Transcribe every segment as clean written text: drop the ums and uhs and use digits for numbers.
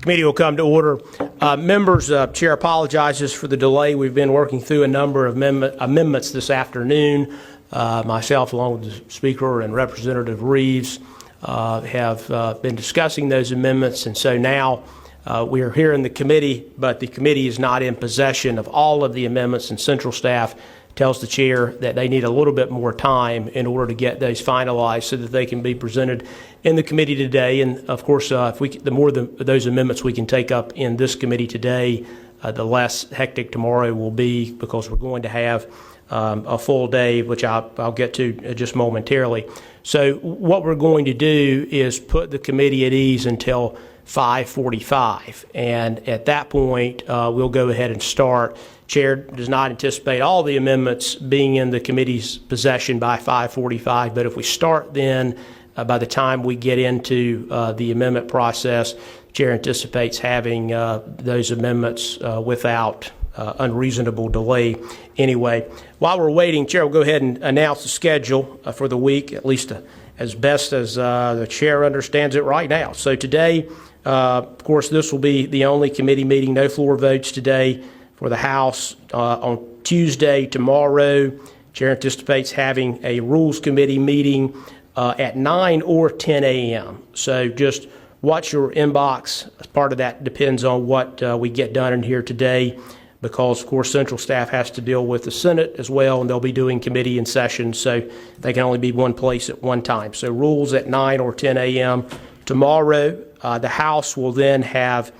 Committee will come to order. Members, Chair apologizes for the delay. We've been working through a number of amendments this afternoon. Myself, along with the Speaker and Representative Reeves, have been discussing those amendments, and so now we are here in the committee, but the committee is not in possession of all of the amendments, and Central staff tells the chair that they need a little bit more time in order to get those finalized so that they can be presented in the committee today. And of course, the more those amendments we can take up in this committee today, the less hectic tomorrow will be, because we're going to have a full day, which I'll get to just momentarily. So what we're going to do is put the committee at ease until 5:45, and at that point we'll go ahead and start. Chair does not anticipate all the amendments being in the committee's possession by 5:45, but if we start then, by the time we get into the amendment process, Chair anticipates having those amendments without unreasonable delay anyway. While we're waiting, Chair will go ahead and announce the schedule for the week, at least as best as the Chair understands it right now. So today, of course, this will be the only committee meeting, no floor votes today for the House. On Tuesday, tomorrow, Chair anticipates having a Rules Committee meeting at 9 or 10 a.m. So just watch your inbox. Part of that depends on what we get done in here today, because, of course, Central staff has to deal with the Senate as well, and they'll be doing committee in session, so they can only be one place at one time. So Rules at 9 or 10 a.m. tomorrow. The House will then have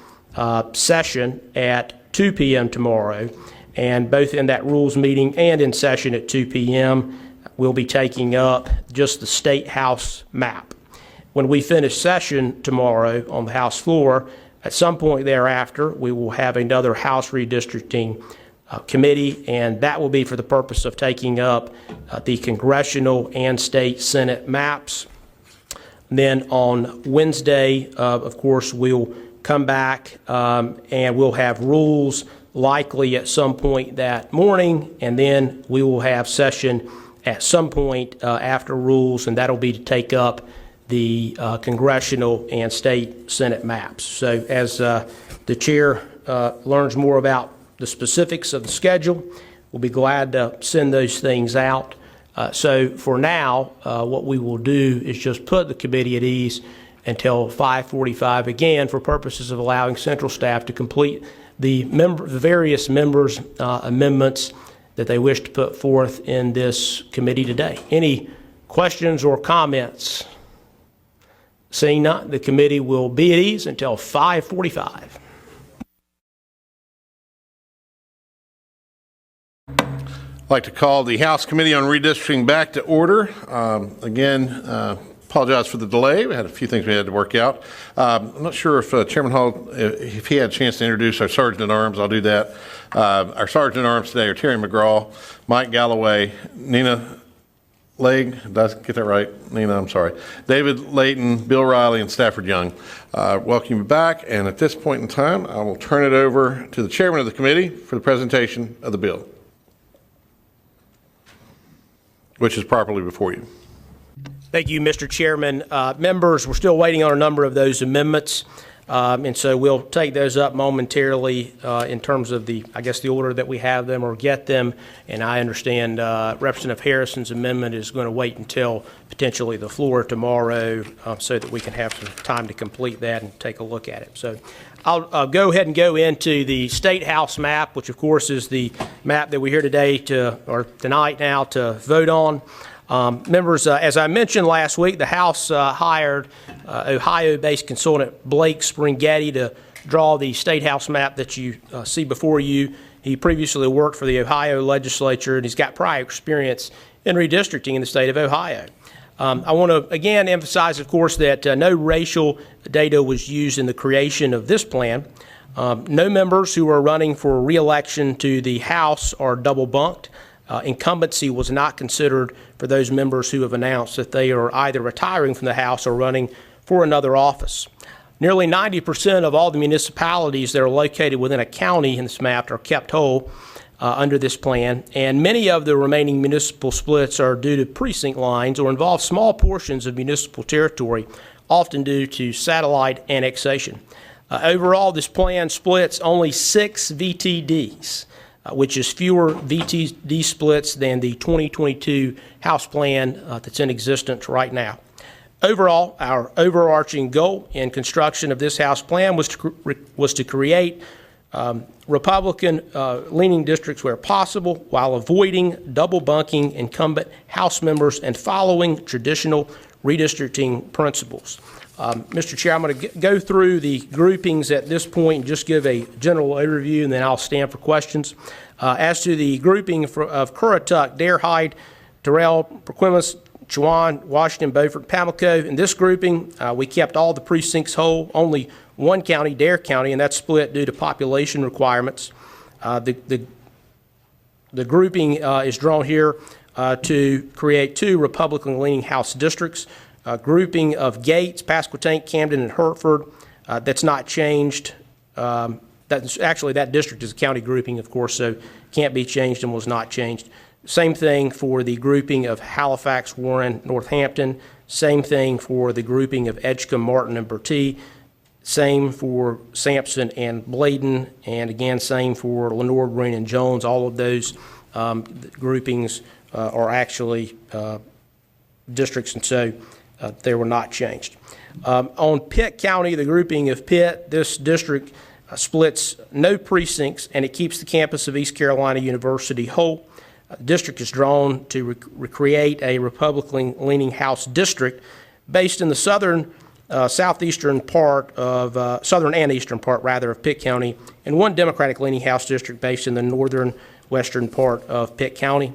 session at 2 p.m. tomorrow, and both in that Rules meeting and in session at 2 p.m. we'll be taking up just the State House map. When we finish session tomorrow on the House floor, at some point thereafter, we will have another House Redistricting Committee, and that will be for the purpose of taking up the congressional and state Senate maps. Then on Wednesday, of course, we'll come back and we'll have Rules likely at some point that morning, and then we will have session at some point after Rules, and that'll be to take up the congressional and state Senate maps. So as the chair learns more about the specifics of the schedule, we'll be glad to send those things out. So for now, what we will do is just put the committee at ease until 5:45, again, for purposes of allowing Central staff to complete the various members' amendments that they wish to put forth in this committee today. Any questions or comments? Seeing none, the committee will be at ease until 5:45. I'd like to call the House Committee on Redistricting back to order. Apologize for the delay. We had a few things we had to work out. I'm not sure if Chairman Hall, if he had a chance to introduce our Sergeant-at-Arms. I'll do that. Our Sergeant-at-Arms today are Terry McGraw, Mike Galloway, Nina Legg, did I get that right? Nina, I'm sorry. David Layton, Bill Riley, and Stafford Young. Welcome you back, and at this point in time, I will turn it over to the Chairman of the committee for the presentation of the bill, which is properly before you. Thank you, Mr. Chairman. Members, we're still waiting on a number of those amendments, and so we'll take those up momentarily in terms of the order that we have them or get them. And I understand Representative Harrison's amendment is going to wait until potentially the floor tomorrow so that we can have some time to complete that and take a look at it. So I'll go ahead and go into the State House map, which of course is the map that we're here today tonight now to vote on. Members, as I mentioned last week, the House hired Ohio-based consultant Blake Springhetti to draw the State House map that you see before you. He previously worked for the Ohio legislature, and he's got prior experience in redistricting in the state of Ohio. I want to again emphasize, of course, that no racial data was used in the creation of this plan. No members who are running for re-election to the House are double bunked. Incumbency was not considered for those members who have announced that they are either retiring from the House or running for another office. Nearly 90% of all the municipalities that are located within a county in this map are kept whole under this plan, and many of the remaining municipal splits are due to precinct lines or involve small portions of municipal territory, often due to satellite annexation. Overall, this plan splits only 6 VTDs, which is fewer VTD splits than the 2022 House plan that's in existence right now. Overall, our overarching goal in construction of this House plan was to create Republican-leaning districts where possible while avoiding double bunking incumbent House members and following traditional redistricting principles. Mr. Chair, I'm going to go through the groupings at this point and just give a general overview, and then I'll stand for questions. As to the grouping of Currituck, Dare, Hyde, Terrell, Perquimans, Chowan, Washington, Beaufort, Pamlico, in this grouping, we kept all the precincts whole, only one county, Dare County, and that's split due to population requirements. The grouping is drawn here to create 2 Republican-leaning House districts. Grouping of Gates, Pasquotank, Camden, and Hertford, that's not changed. That district is a county grouping, of course, so can't be changed and was not changed. Same thing for the grouping of Halifax, Warren, Northampton. Same thing for the grouping of Edgecombe, Martin, and Bertie. Same for Sampson and Bladen, and again, same for Lenoir, Green, and Jones. All of those groupings are actually districts, and so they were not changed. On Pitt County, the grouping of Pitt, this district splits no precincts, and it keeps the campus of East Carolina University whole. The district is drawn to recreate a Republican-leaning House district based in the southern and eastern part of Pitt County, and one Democratic-leaning House district based in the northern western part of Pitt County.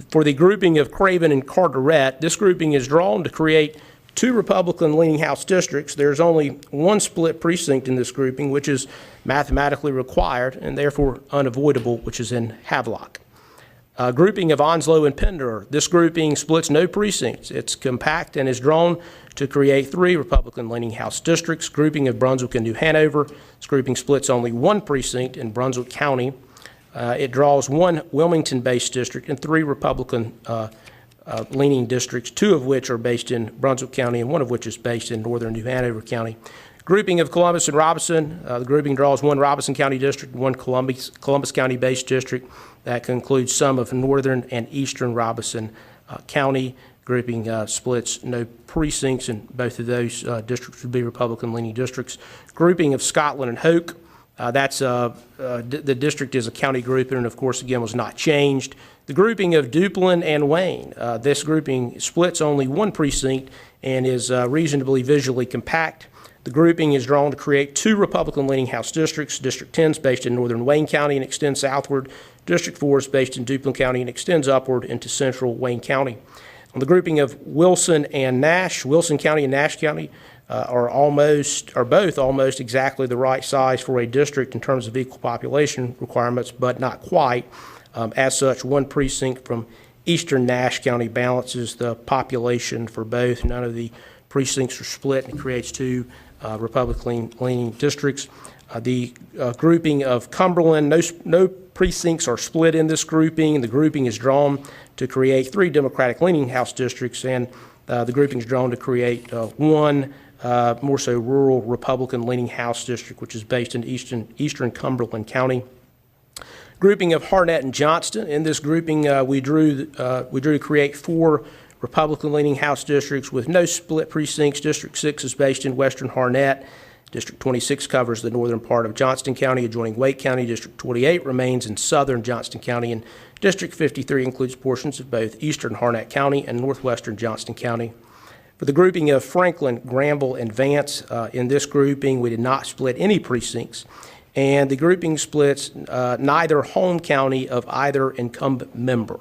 For the grouping of Craven and Carteret, this grouping is drawn to create 2 Republican-leaning House districts. There's only one split precinct in this grouping, which is mathematically required and therefore unavoidable, which is in Havelock. Grouping of Onslow and Pender. This grouping splits no precincts. It's compact and is drawn to create 3 Republican-leaning House districts. Grouping of Brunswick and New Hanover. This grouping splits only one precinct in Brunswick County. It draws 1 Wilmington-based district and 3 Republican-leaning districts, 2 of which are based in Brunswick County and 1 of which is based in northern New Hanover County. Grouping of Columbus and Robeson. The grouping draws 1 Robeson County district, 1 Columbus County-based district. That concludes some of northern and eastern Robeson County. Grouping splits no precincts, and both of those districts would be Republican-leaning districts. Grouping of Scotland and Hoke. The district is a county grouping, and of course, again, was not changed. The grouping of Duplin and Wayne. This grouping splits only one precinct and is reasonably visually compact. The grouping is drawn to create 2 Republican-leaning House districts. District 10 is based in northern Wayne County and extends southward. District 4 is based in Duplin County and extends upward into central Wayne County. On the grouping of Wilson and Nash, Wilson County and Nash County are both almost exactly the right size for a district in terms of equal population requirements, but not quite. As such, 1 precinct from eastern Nash County balances the population for both. None of the precincts are split, and it creates 2 Republican-leaning districts. The grouping of Cumberland, no precincts are split in this grouping, and the grouping is drawn to create 3 Democratic-leaning House districts, and the grouping is drawn to create 1 more so rural Republican-leaning House district, which is based in eastern Cumberland County. Grouping of Harnett and Johnston. In this grouping, we drew to create 4 Republican-leaning House districts with no split precincts. District 6 is based in western Harnett. District 26 covers the northern part of Johnston County, adjoining Wake County. District 28 remains in southern Johnston County, and District 53 includes portions of both eastern Harnett County and northwestern Johnston County. For the grouping of Franklin, Granville, and Vance, in this grouping, we did not split any precincts, and the grouping splits neither home county of either incumbent member.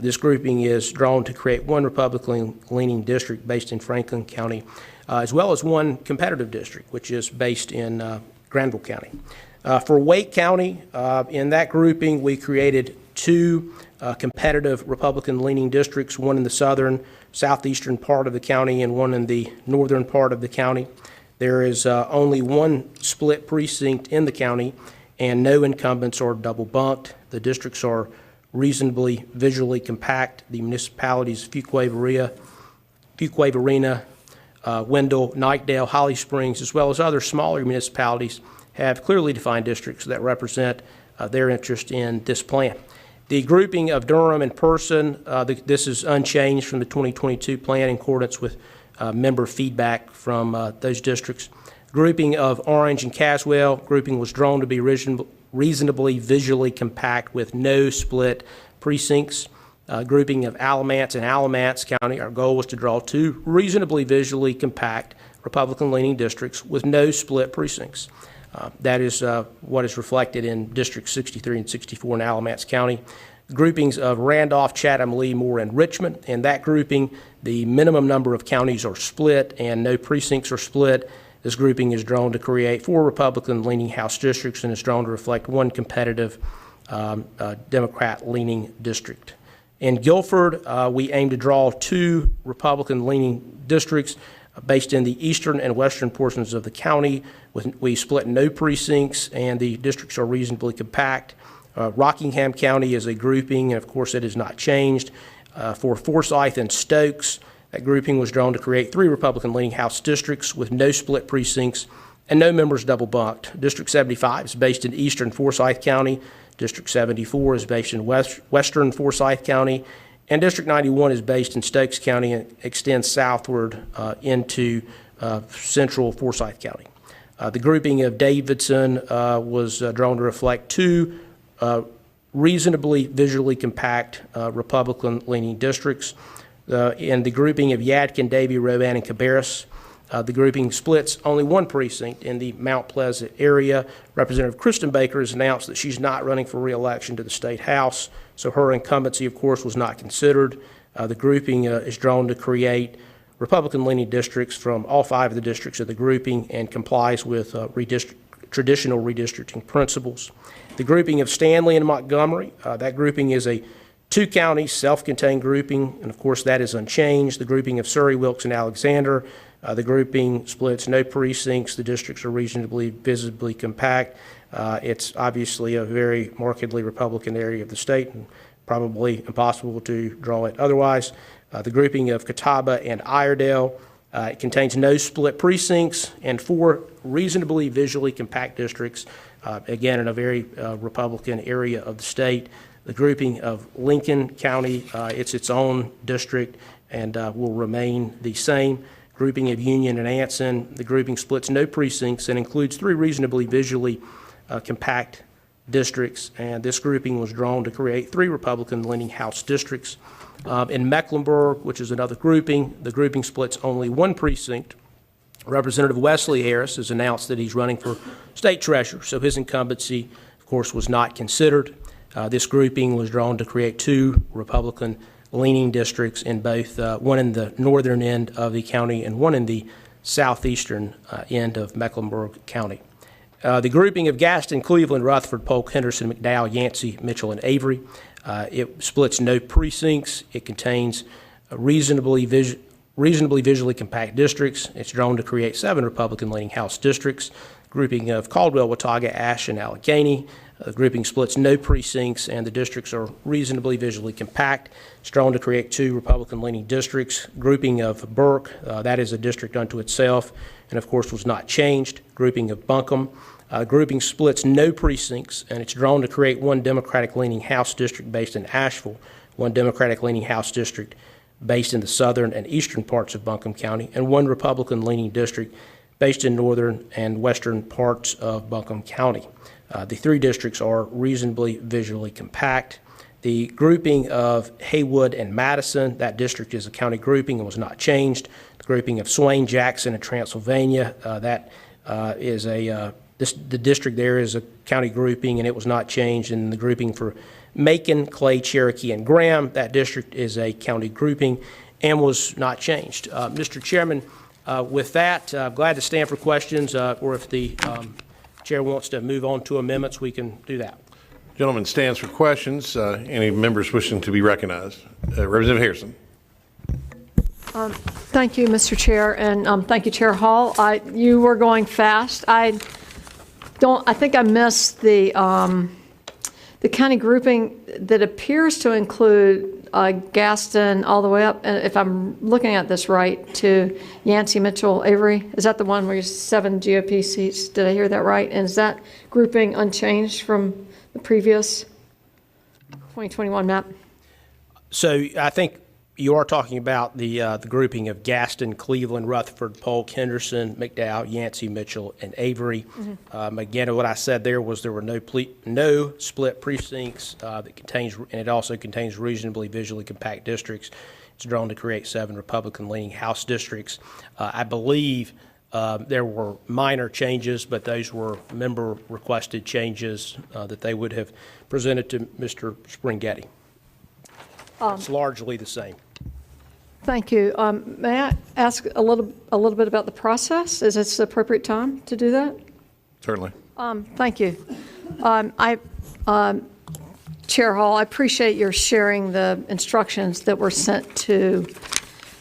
This grouping is drawn to create 1 Republican-leaning district based in Franklin County, as well as 1 competitive district, which is based in Granville County. For Wake County, in that grouping, we created 2 competitive Republican-leaning districts, 1 in the southeastern part of the county and 1 in the northern part of the county. There is only 1 split precinct in the county, and no incumbents are double bunked. The districts are reasonably visually compact. The municipalities Fuquay-Varina, Wendell, Nightdale, Holly Springs, as well as other smaller municipalities have clearly defined districts that represent their interest in this plan. The grouping of Durham and Person, this is unchanged from the 2022 plan in accordance with member feedback from those districts. Grouping of Orange and Caswell, grouping was drawn to be reasonably visually compact with no split precincts. Grouping of Alamance and Alamance County, our goal was to draw two reasonably visually compact Republican-leaning districts with no split precincts. That is what is reflected in District 63 and 64 in Alamance County. Groupings of Randolph, Chatham, Lee, Moore, and Richmond. In that grouping, the minimum number of counties are split and no precincts are split. This grouping is drawn to create 4 Republican-leaning House districts and is drawn to reflect 1 competitive Democrat-leaning district. In Guilford, we aim to draw 2 Republican-leaning districts based in the eastern and western portions of the county. We split no precincts, and the districts are reasonably compact. Rockingham County is a grouping, and of course it has not changed. For Forsyth and Stokes, that grouping was drawn to create 3 Republican-leaning House districts with no split precincts and no members double bunked. District 75 is based in eastern Forsyth County. District 74 is based in western Forsyth County, and District 91 is based in Stokes County and extends southward into central Forsyth County. The grouping of Davidson was drawn to reflect 2 reasonably visually compact Republican-leaning districts. In the grouping of Yadkin, Davie, Rowan, and Cabarrus, the grouping splits only 1 precinct in the Mount Pleasant area. Representative Kristen Baker has announced that she's not running for re-election to the State House, so her incumbency, of course, was not considered. The grouping is drawn to create Republican-leaning districts from all 5 of the districts of the grouping and complies with traditional redistricting principles. The grouping of Stanley and Montgomery, that grouping is a 2-county self-contained grouping, and of course that is unchanged. The grouping of Surrey, Wilkes, and Alexander, the grouping splits no precincts. The districts are reasonably visibly compact. It's obviously a very markedly Republican area of the state and probably impossible to draw it otherwise. The grouping of Catawba and Iredell, it contains no split precincts and 4 reasonably visually compact districts, again in a very Republican area of the state. The grouping of Lincoln County, it's its own district and will remain the same. Grouping of Union and Anson, the grouping splits no precincts and includes 3 reasonably visually compact districts, and this grouping was drawn to create 3 Republican-leaning House districts. In Mecklenburg, which is another grouping, the grouping splits only 1 precinct. Representative Wesley Harris has announced that he's running for state treasurer, so his incumbency, of course, was not considered. This grouping was drawn to create 2 Republican-leaning districts in both, one in the northern end of the county and one in the southeastern end of Mecklenburg County. The grouping of Gaston, Cleveland, Rutherford, Polk, Henderson, McDowell, Yancey, Mitchell, and Avery, it splits no precincts. It contains reasonably visually compact districts. It's drawn to create 7 Republican-leaning House districts. Grouping of Caldwell, Watauga, Ashe, and Allegheny. The grouping splits no precincts, and the districts are reasonably visually compact. It's drawn to create 2 Republican-leaning districts. Grouping of Burke, that is a district unto itself, and of course was not changed. Grouping of Buncombe. Grouping splits no precincts, and it's drawn to create 1 Democratic-leaning House district based in Asheville, 1 Democratic-leaning House district based in the southern and eastern parts of Buncombe County, and 1 Republican-leaning district based in northern and western parts of Buncombe County. The 3 districts are reasonably visually compact. The grouping of Haywood and Madison, that district is a county grouping and was not changed. The grouping of Swain, Jackson, and Transylvania, the district there is a county grouping and it was not changed. And the grouping for Macon, Clay, Cherokee, and Graham, that district is a county grouping and was not changed. Mr. Chairman, with that, I'm glad to stand for questions, or if the chair wants to move on to amendments, we can do that. Gentleman stands for questions. Any members wishing to be recognized? Representative Harrison. Thank you, Mr. Chair, and thank you, Chair Hall. You were going fast. I think I missed the county grouping that appears to include Gaston all the way up, and if I'm looking at this right, to Yancey, Mitchell, Avery. Is that the one where you 7 GOP seats? Did I hear that right? And is that grouping unchanged from the previous 2021 map? So I think you are talking about the grouping of Gaston, Cleveland, Rutherford, Polk, Henderson, McDowell, Yancey, Mitchell, and Avery. Again, what I said there was there were no split precincts that contains, and it also contains reasonably visually compact districts. It's drawn to create 7 Republican-leaning House districts. I believe there were minor changes, but those were member-requested changes that they would have presented to Mr. Springhetti. It's largely the same. Thank you. May I ask a little bit about the process? Is this the appropriate time to do that? Certainly. Thank you. Chair Hall, I appreciate your sharing the instructions that were sent to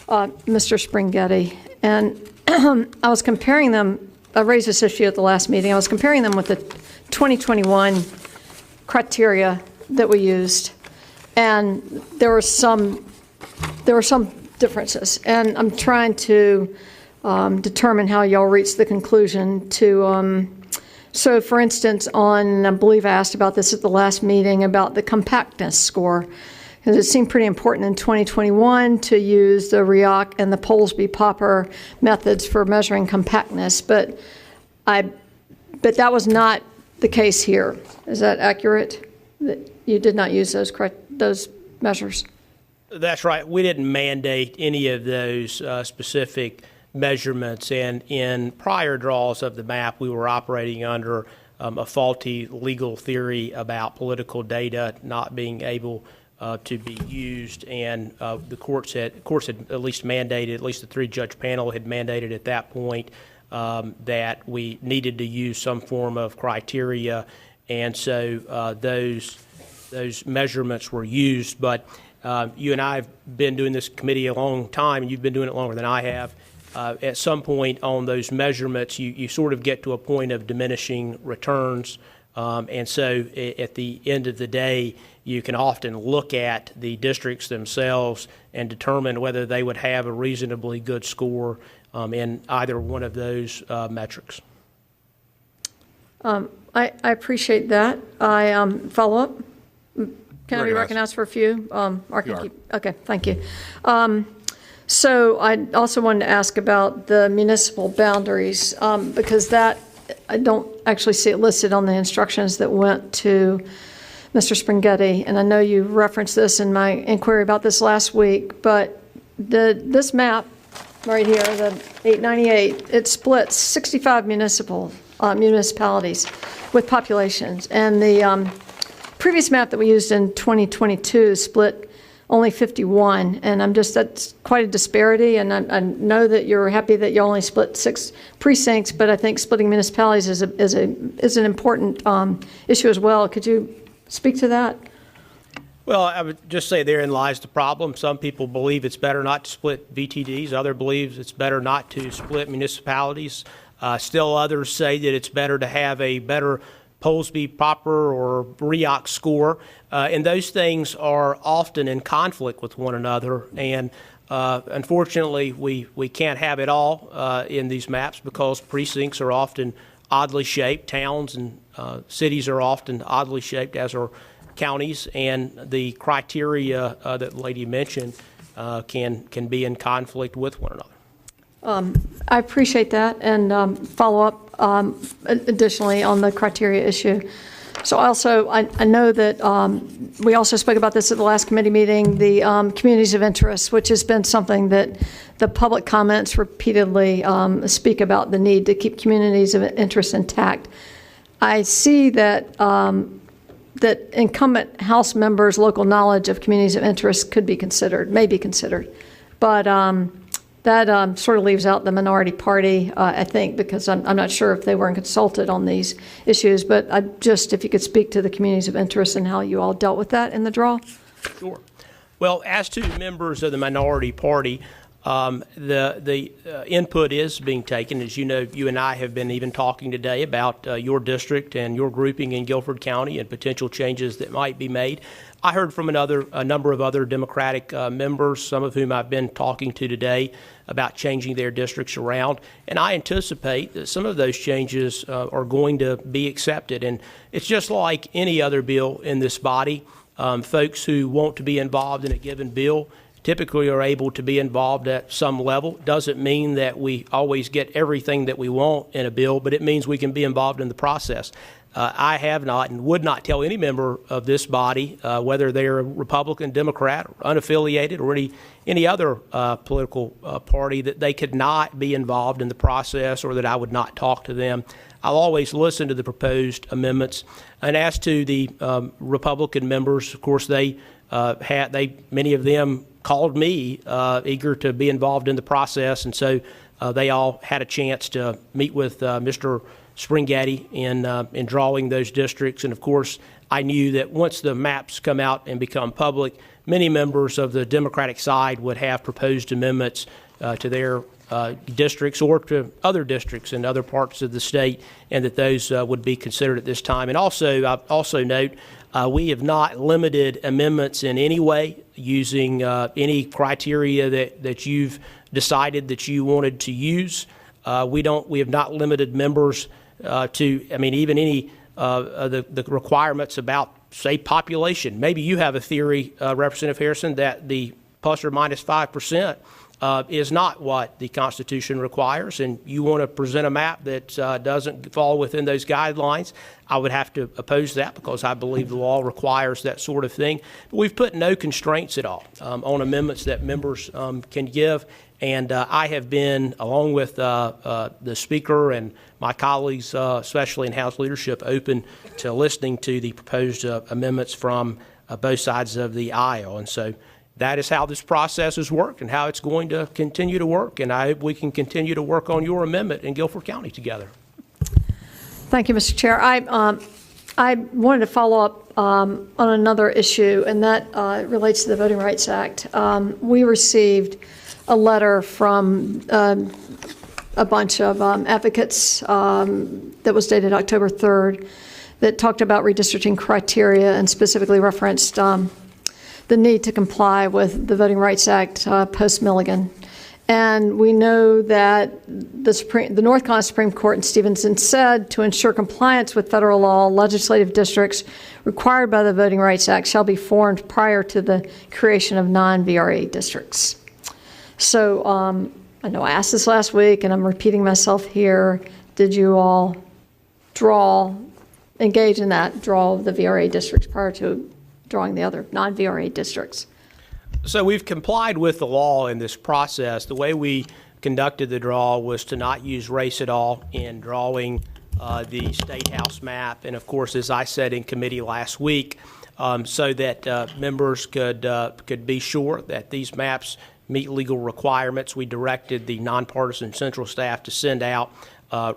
Mr. Springhetti. And I was comparing them, I raised this issue at the last meeting, I was comparing them with the 2021 criteria that we used. And there were some differences. And I'm trying to determine how y'all reached the conclusion to, so for instance, I believe I asked about this at the last meeting about the compactness score, because it seemed pretty important in 2021 to use the REOC and the Polsby-Popper methods for measuring compactness, but that was not the case here. Is that accurate? That you did not use those measures? That's right. We didn't mandate any of those specific measurements, and in prior draws of the map, we were operating under a faulty legal theory about political data not being able to be used, and the courts had at least mandated, at least the 3-judge panel had mandated at that point that we needed to use some form of criteria, and so those measurements were used. But you and I have been doing this committee a long time, and you've been doing it longer than I have. At some point on those measurements, you sort of get to a point of diminishing returns. And so at the end of the day, you can often look at the districts themselves and determine whether they would have a reasonably good score in either one of those metrics. I appreciate that. I follow up. Can I be recognized for a few? Okay, thank you. So I also wanted to ask about the municipal boundaries, because that, I don't actually see it listed on the instructions that went to Mr. Springhetti, and I know you referenced this in my inquiry about this last week, but this map right here, the 898, it splits 65 municipalities with populations, and the previous map that we used in 2022 split only 51, and that's quite a disparity, and I know that you're happy that you only split 6 precincts, but I think splitting municipalities is an important issue as well. Could you speak to that? Well, I would just say therein lies the problem. Some people believe it's better not to split VTDs. Others believe it's better not to split municipalities. Still others say that it's better to have a better Polsby-Popper or REOC score, and those things are often in conflict with one another, and unfortunately we can't have it all in these maps because precincts are often oddly shaped, towns and cities are often oddly shaped, as are counties, and the criteria that the lady mentioned can be in conflict with one another. I appreciate that, and follow up additionally on the criteria issue. So also, I know that we also spoke about this at the last committee meeting, the communities of interest, which has been something that the public comments repeatedly speak about, the need to keep communities of interest intact. I see that that incumbent House members' local knowledge of communities of interest could be considered, may be considered, but that sort of leaves out the minority party, I think, because I'm not sure if they weren't consulted on these issues, but if you could speak to the communities of interest and how you all dealt with that in the draw. Sure. Well, as to members of the minority party, The input is being taken. As you know, you and I have been even talking today about your district and your grouping in Guilford County and potential changes that might be made. I heard from a number of other Democratic members, some of whom I've been talking to today, about changing their districts around. And I anticipate that some of those changes are going to be accepted. And it's just like any other bill in this body. Folks who want to be involved in a given bill typically are able to be involved at some level. Doesn't mean that we always get everything that we want in a bill, but it means we can be involved in the process. I have not and would not tell any member of this body, whether they're a Republican, Democrat, or unaffiliated, or any other political party, that they could not be involved in the process or that I would not talk to them. I'll always listen to the proposed amendments. And as to the Republican members, of course, many of them called me eager to be involved in the process, and so they all had a chance to meet with Mr. Springatti in drawing those districts. And of course, I knew that once the maps come out and become public, many members of the Democratic side would have proposed amendments to their districts or to other districts in other parts of the state, and that those would be considered at this time. And also, I also note, we have not limited amendments in any way using any criteria that you've decided that you wanted to use. We have not limited members to, even any of the requirements about, say, population. Maybe you have a theory, Representative Harrison, that the plus or minus 5% is not what the Constitution requires, and you want to present a map that doesn't fall within those guidelines. I would have to oppose that because I believe the law requires that sort of thing. But we've put no constraints at all on amendments that members can give. And I have been, along with the Speaker and my colleagues, especially in House leadership, open to listening to the proposed amendments from both sides of the aisle. And so that is how this process has worked and how it's going to continue to work. And I hope we can continue to work on your amendment in Guilford County together. Thank you, Mr. Chair. I wanted to follow up on another issue, and that relates to the Voting Rights Act. We received a letter from a bunch of advocates that was dated October 3rd that talked about redistricting criteria and specifically referenced the need to comply with the Voting Rights Act post-Milligan. And we know that the North Carolina Supreme Court in Stevenson said to ensure compliance with federal law, legislative districts required by the Voting Rights Act shall be formed prior to the creation of non-VRA districts. So I know I asked this last week, and I'm repeating myself here. Did you all engage in that draw of the VRA districts prior to drawing the other non-VRA districts? So we've complied with the law in this process. The way we conducted the draw was to not use race at all in drawing the State House map. And of course, as I said in committee last week, so that members could be sure that these maps meet legal requirements, we directed the nonpartisan central staff to send out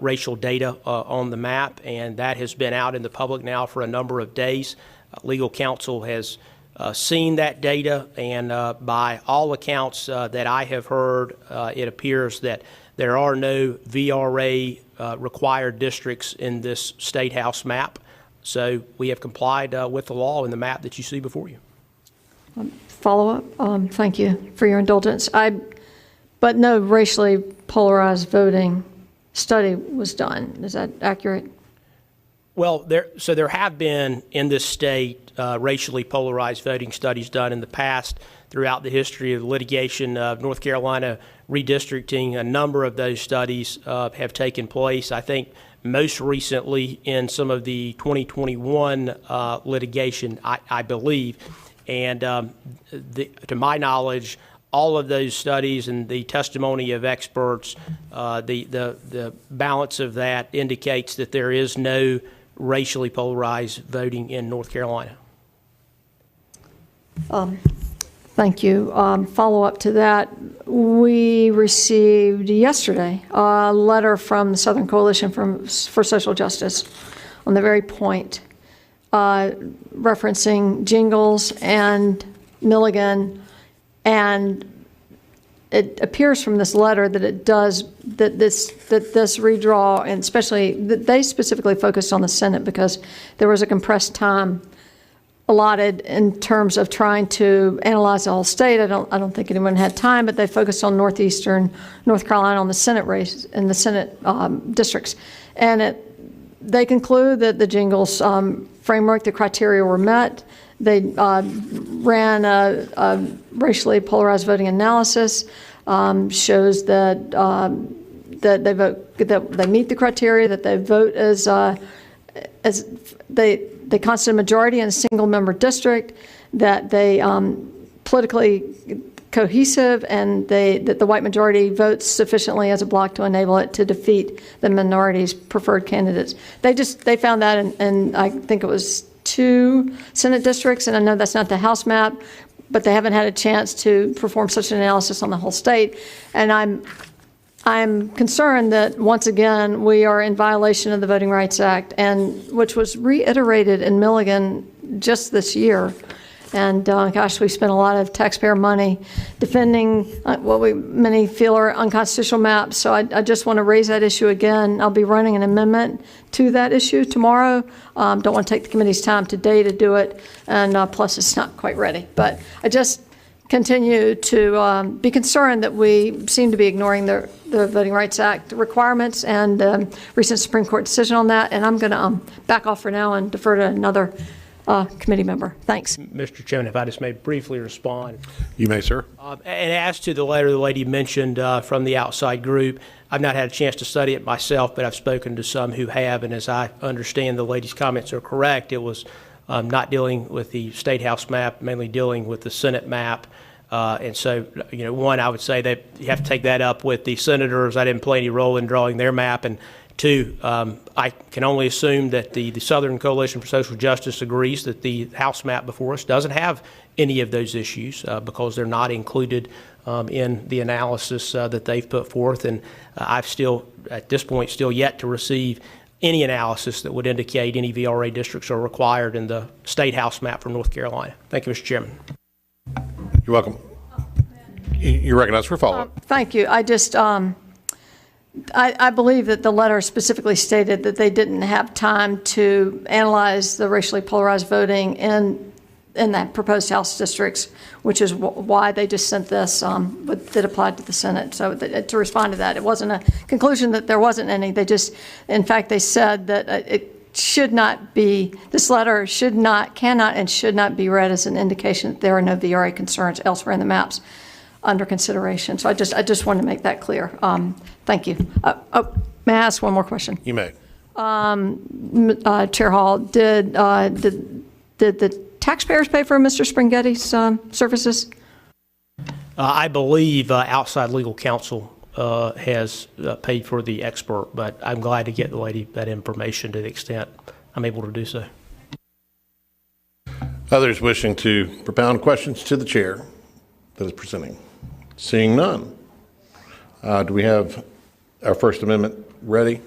racial data on the map, and that has been out in the public now for a number of days. Legal counsel has seen that data, and by all accounts that I have heard, it appears that there are no VRA required districts in this State House map. So we have complied with the law in the map that you see before you. Follow-up? Thank you for your indulgence. But no racially polarized voting study was done. Is that accurate? Well, there have been in this state racially polarized voting studies done in the past throughout the history of litigation of North Carolina redistricting. A number of those studies have taken place. I think most recently in some of the 2021 litigation, I believe. And to my knowledge, all of those studies and the testimony of experts, the balance of that indicates that there is no racially polarized voting in North Carolina. Thank you. Follow-up to that, we received yesterday a letter from the Southern Coalition for Social Justice on the very point, referencing Jingles and Milligan, and it appears from this letter that it does, that this redraw, and especially, that they specifically focused on the Senate because there was a compressed time allotted in terms of trying to analyze the whole state. I don't think anyone had time, but they focused on northeastern North Carolina on the Senate race and the Senate districts. And they conclude that the Jingles framework, the criteria were met. They ran a racially polarized voting analysis, shows that that they vote, that they meet the criteria, that they vote as they constitute a majority in a single-member district, that they politically cohesive, and that the white majority votes sufficiently as a bloc to enable it to defeat the minority's preferred candidates. They found that in I think it was 2 Senate districts, and I know that's not the House map, but they haven't had a chance to perform such an analysis on the whole state. And I'm concerned that once again we are in violation of the Voting Rights Act, and which was reiterated in Milligan just this year. And gosh, we spent a lot of taxpayer money defending what many feel are unconstitutional maps. So I just want to raise that issue again. I'll be running an amendment to that issue tomorrow. Don't want to take the committee's time today to do it, and plus it's not quite ready. But I just continue to be concerned that we seem to be ignoring the Voting Rights Act requirements and recent Supreme Court decision on that. And I'm going to back off for now and defer to another committee member. Thanks. Mr. Chairman, if I just may briefly respond. You may, sir. And as to the letter the lady mentioned from the outside group, I've not had a chance to study it myself, but I've spoken to some who have, and as I understand the lady's comments are correct, it was not dealing with the State House map, mainly dealing with the Senate map. And so, one, I would say that you have to take that up with the senators. I didn't play any role in drawing their map. And 2, I can only assume that the Southern Coalition for Social Justice agrees that the House map before us doesn't have any of those issues because they're not included in the analysis that they've put forth. And I've still, at this point, still yet to receive any analysis that would indicate any VRA districts are required in the State House map for North Carolina. Thank you, Mr. Chairman. You're welcome. You're recognized for follow-up. Thank you. I just, I believe that the letter specifically stated that they didn't have time to analyze the racially polarized voting in that proposed House districts, which is why they just sent this that applied to the Senate. So to respond to that, it wasn't a conclusion that there wasn't any. They just, in fact, they said that it should not be, this letter cannot and should not be read as an indication that there are no VRA concerns elsewhere in the maps under consideration. So I just wanted to make that clear. Thank you. May I ask one more question? You may. Chair Hall, did the taxpayers pay for Mr. Springhetti's services? I believe outside legal counsel has paid for the expert, but I'm glad to get the lady that information to the extent I'm able to do so. Others wishing to propound questions to the chair that is presenting? Seeing none. Do we have our First Amendment ready?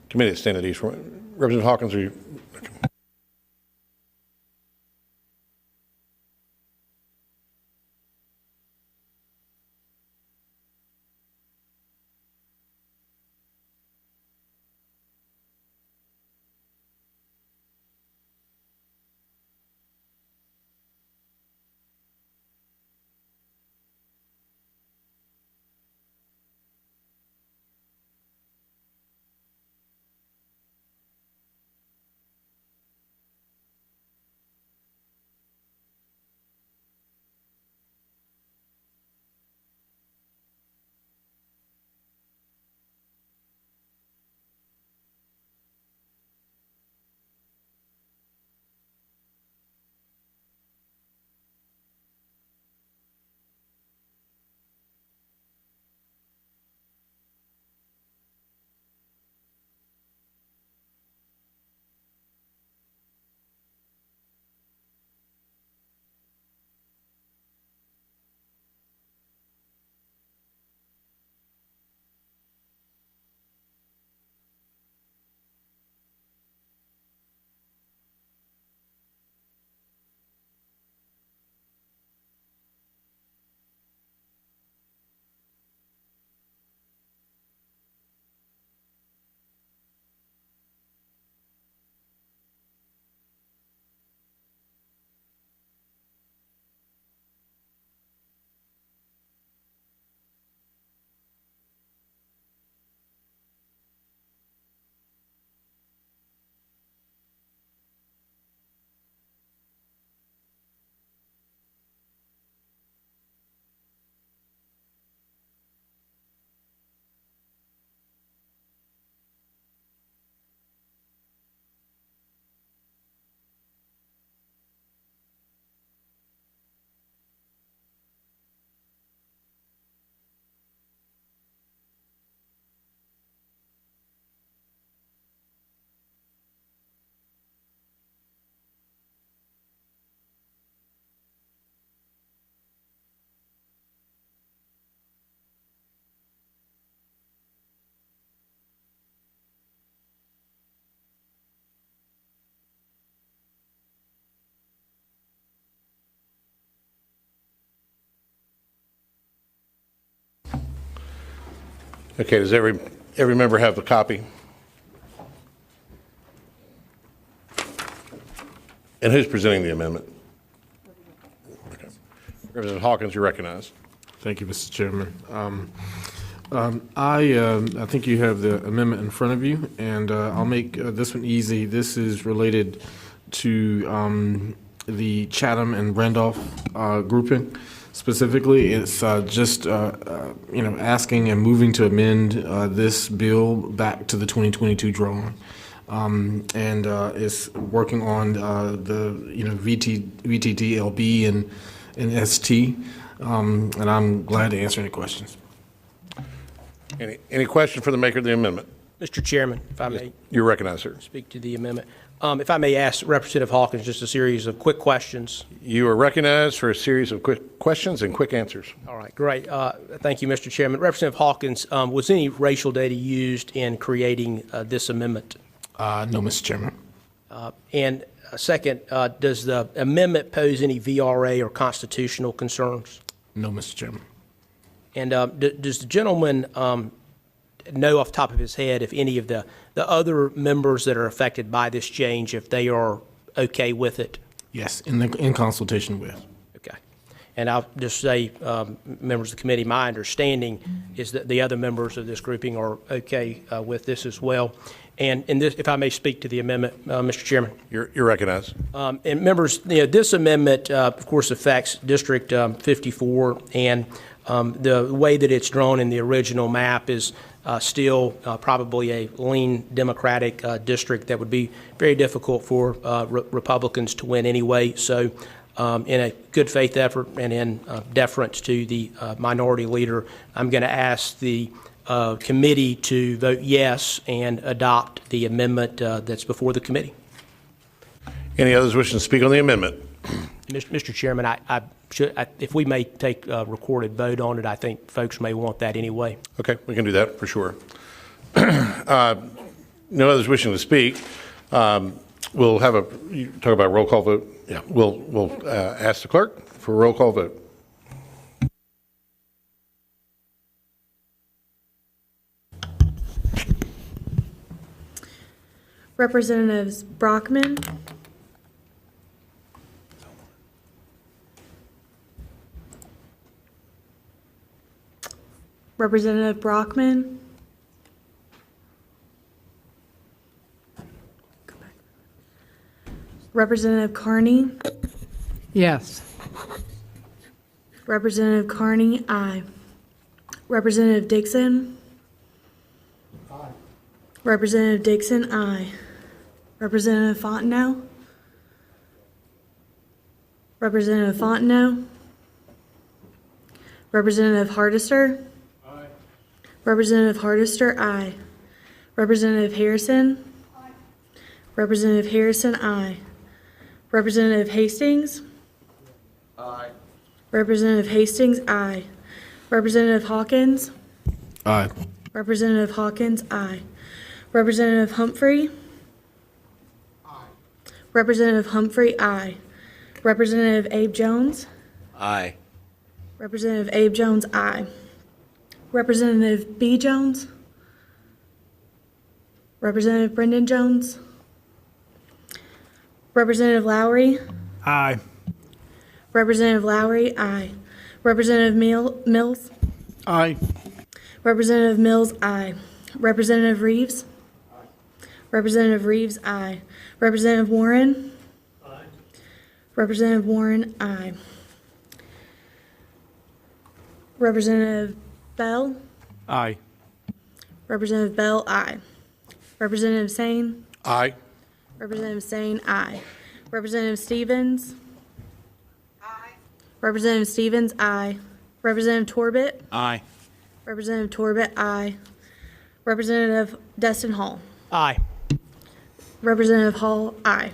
Committee, stand at ease. Representative Hawkins, are you? Okay, does every member have the copy? And who's presenting the amendment? Okay. Representative Hawkins, you're recognized. Thank you, Mr. Chairman. I think you have the amendment in front of you, and I'll make this one easy. This is related to the Chatham and Randolph grouping. Specifically, it's just asking and moving to amend this bill back to the 2022 drawing, and it's working on the VTD, LB, and ST, and I'm glad to answer any questions. Any question for the maker of the amendment? Mr. Chairman, if I may You're recognized, sir. speak to the amendment. If I may ask Representative Hawkins just a series of quick questions. You are recognized for a series of quick questions and quick answers. All right, great. Thank you, Mr. Chairman. Representative Hawkins, was any racial data used in creating this amendment? No, Mr. Chairman. And second, does the amendment pose any VRA or constitutional concerns? No, Mr. Chairman. And does the gentleman know off the top of his head if any of the other members that are affected by this change, if they are okay with it? Yes, in consultation with. Okay. And I'll just say, members of the committee, my understanding is that the other members of this grouping are okay with this as well. And in this, if I may speak to the amendment, Mr. Chairman. You're recognized. And members, this amendment, of course, affects District 54, and the way that it's drawn in the original map is still probably a lean Democratic district that would be very difficult for Republicans to win anyway. So in a good faith effort and in deference to the minority leader, I'm going to ask the committee to vote yes and adopt the amendment that's before the committee. Any others wishing to speak on the amendment? Mr. Chairman, if we may take a recorded vote on it, I think folks may want that anyway. Okay, we can do that for sure. No others wishing to speak. We'll have you talk about roll call vote. Yeah, we'll ask the clerk for a roll call vote. Representatives Brockman, Representative Brockman, Representative Carney, Yes. Representative Carney, aye. Representative Dixon, aye. Representative Dixon, aye. Representative Fontenot, Representative Fontenot, Representative Hardister, aye. Representative Hardister, aye. Representative Harrison, aye. Representative Harrison, aye. Representative Hastings, Aye. Representative Hastings, aye. Representative Hawkins, Aye. Representative Hawkins, aye. Representative Humphrey, aye. Representative Humphrey, aye. Representative Abe Jones, Aye. Representative Abe Jones, aye. Representative B. Jones, Representative Brendan Jones, Representative Lowry, Aye. Representative Lowry, aye. Representative Mills, Aye. Representative Mills, aye. Representative Reeves, Representative Reeves, aye. Representative Warren, aye. Representative Warren, aye. Representative Bell, Aye. Representative Bell, aye. Representative Sane, Aye. Representative Sane, aye. Representative Stevens, aye. Representative Stevens, aye. Representative Torbett, Aye. Representative Torbett, aye. Representative Destin Hall, Aye. Representative Hall, aye.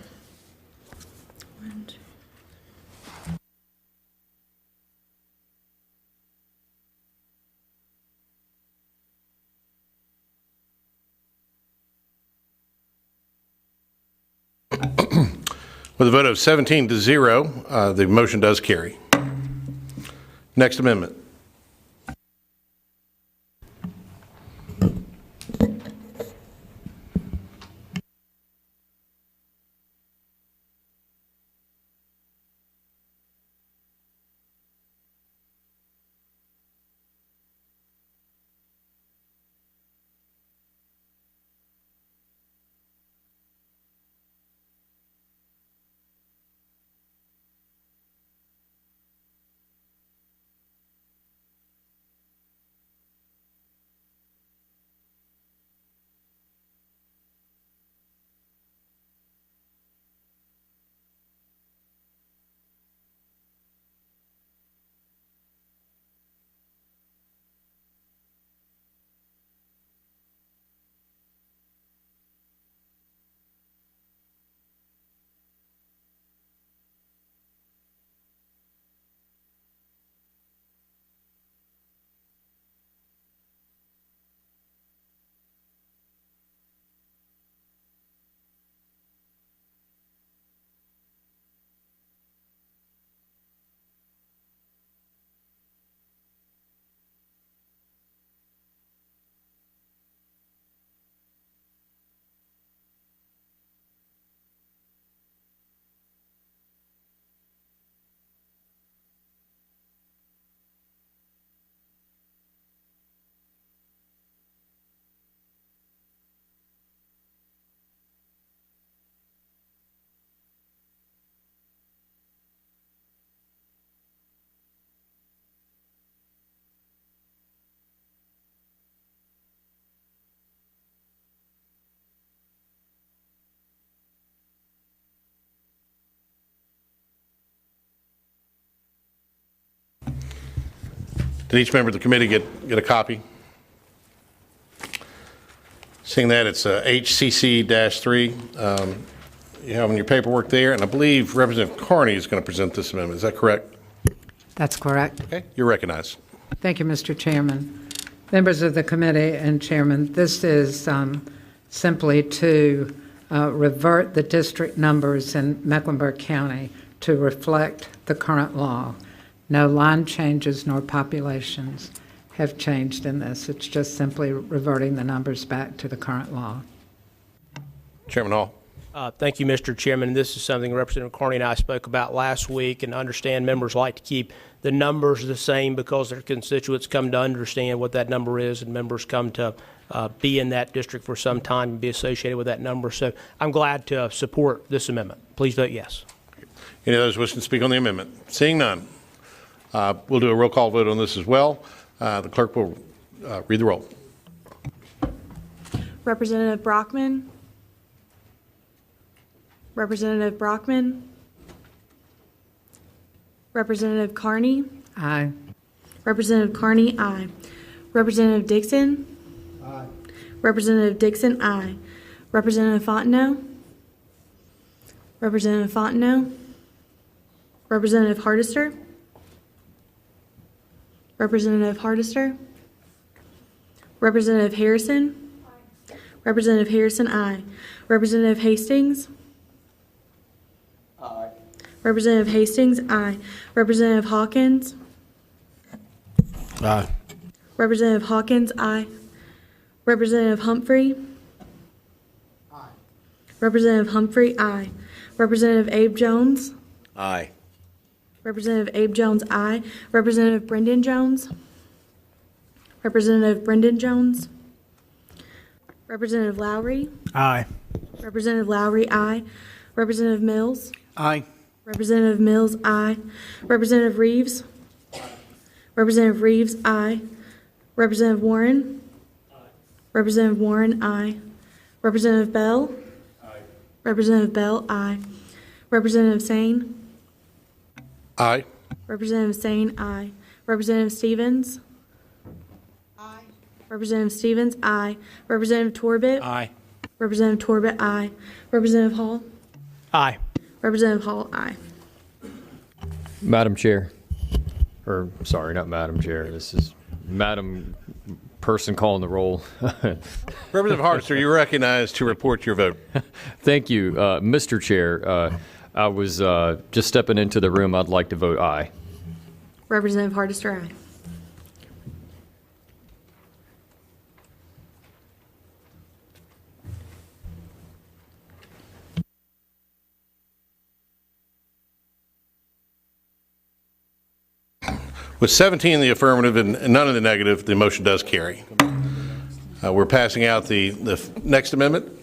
With a vote of 17-0, the motion does carry. Next amendment. Did each member of the committee get a copy? Seeing that, it's HCC-3. You have in your paperwork there, and I believe Representative Carney is going to present this amendment. Is that correct? That's correct. Okay, you're recognized. Thank you, Mr. Chairman. Members of the committee and Chairman, this is simply to revert the district numbers in Mecklenburg County to reflect the current law. No line changes nor populations have changed in this. It's just simply reverting the numbers back to the current law. Chairman Hall. Thank you, Mr. Chairman. This is something Representative Carney and I spoke about last week, and understand members like to keep the numbers the same because their constituents come to understand what that number is, and members come to be in that district for some time and be associated with that number. So I'm glad to support this amendment. Please vote yes. Any others wishing to speak on the amendment? Seeing none, we'll do a roll call vote on this as well. The clerk will read the roll. Representative Brockman. Representative Brockman. Representative Carney. Aye. Representative Carney, aye. Representative Dixon. Aye. Representative Dixon, aye. Representative Fontenot. Representative Fontenot. Representative Hardister. Representative Hardister. Representative Harrison. Aye. Representative Harrison, aye. Representative Hastings. Aye. Representative Hastings, aye. Representative Hawkins. Aye. Representative Hawkins, aye. Representative Humphrey. Aye. Representative Humphrey, aye. Representative Abe Jones. Aye. Representative Abe Jones, aye. Representative Brendan Jones. Representative Brendan Jones. Representative Lowry. Aye. Representative Lowry, aye. Representative Mills. Aye. Representative Mills, aye. Representative Reeves. Representative Reeves, aye. Representative Warren. Representative Warren, aye. Representative Bell. Representative Bell, aye. Representative Sane. Aye. Representative Sane, aye. Representative Stevens. Aye. Representative Stevens, aye. Representative Torbett. Aye. Representative Torbett, aye. Representative Hall. Aye. Representative Hall, aye. Madam Chair, or sorry, not Madam Chair, this is Madam Person calling the roll. Representative Hardister, you're recognized to report your vote. Thank you, Mr. Chair. I was just stepping into the room. I'd like to vote aye. Representative Hardister, aye. With 17 in the affirmative and none in the negative, the motion does carry. We're passing out the next amendment.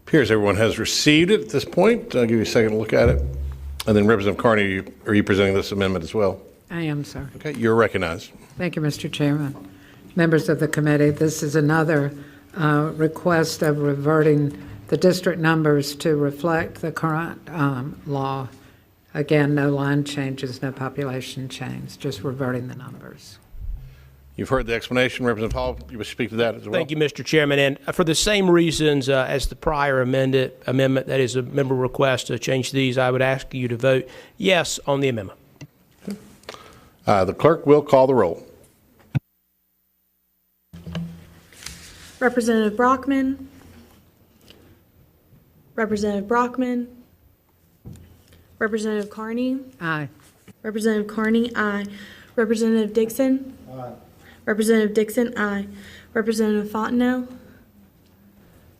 Appears everyone has received it at this point. I'll give you a second to look at it. And then Representative Carney, are you presenting this amendment as well? I am, sir. Okay, you're recognized. Thank you, Mr. Chairman. Members of the committee, this is another request of reverting the district numbers to reflect the current law. Again, no line changes, no population change, just reverting the numbers. You've heard the explanation. Representative Hall, you wish to speak to that as well? Thank you, Mr. Chairman. And for the same reasons as the prior amendment, that is a member request to change these, I would ask you to vote yes on the amendment. The clerk will call the roll. Representative Brockman. Representative Brockman. Representative Carney. Aye. Representative Carney, aye. Representative Dixon. Aye. Representative Dixon, aye. Representative Fontenot.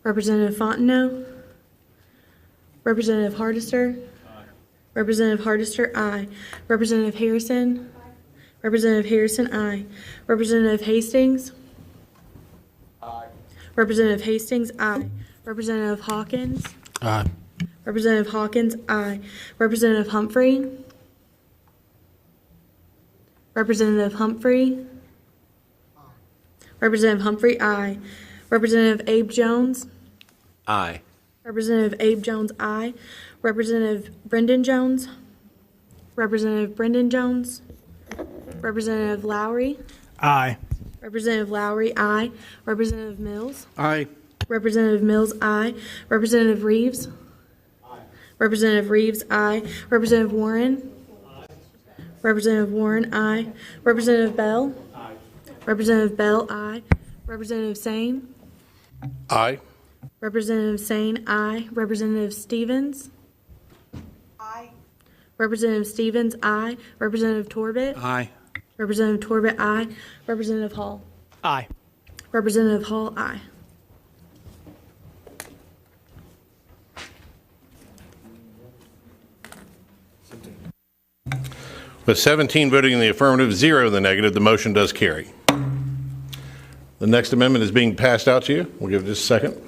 Representative Fontenot. Representative Hardister. Representative Hardister, aye. Representative Harrison. Representative Harrison, aye. Representative Hastings. Representative Hastings, aye. Representative Hawkins. Aye. Representative Hawkins, aye. Representative Humphrey. Representative Humphrey. Representative Humphrey, aye. Representative Abe Jones. Aye. Representative Abe Jones, aye. Representative Brendan Jones. Representative Brendan Jones. Representative Lowry. Aye. Representative Lowry, aye. Representative Mills. Aye. Representative Mills, aye. Representative Reeves. Representative Reeves, aye. Representative Warren. Representative Warren, aye. Representative Bell. Representative Bell, aye. Representative Sane. Aye. Representative Sane, aye. Representative Stevens. Representative Stevens, aye. Representative Torbett. Aye. Representative Torbett, aye. Representative Hall. Aye. Representative Hall, aye. With 17 voting in the affirmative, 0 in the negative, the motion does carry. The next amendment is being passed out to you. We'll give it just a second.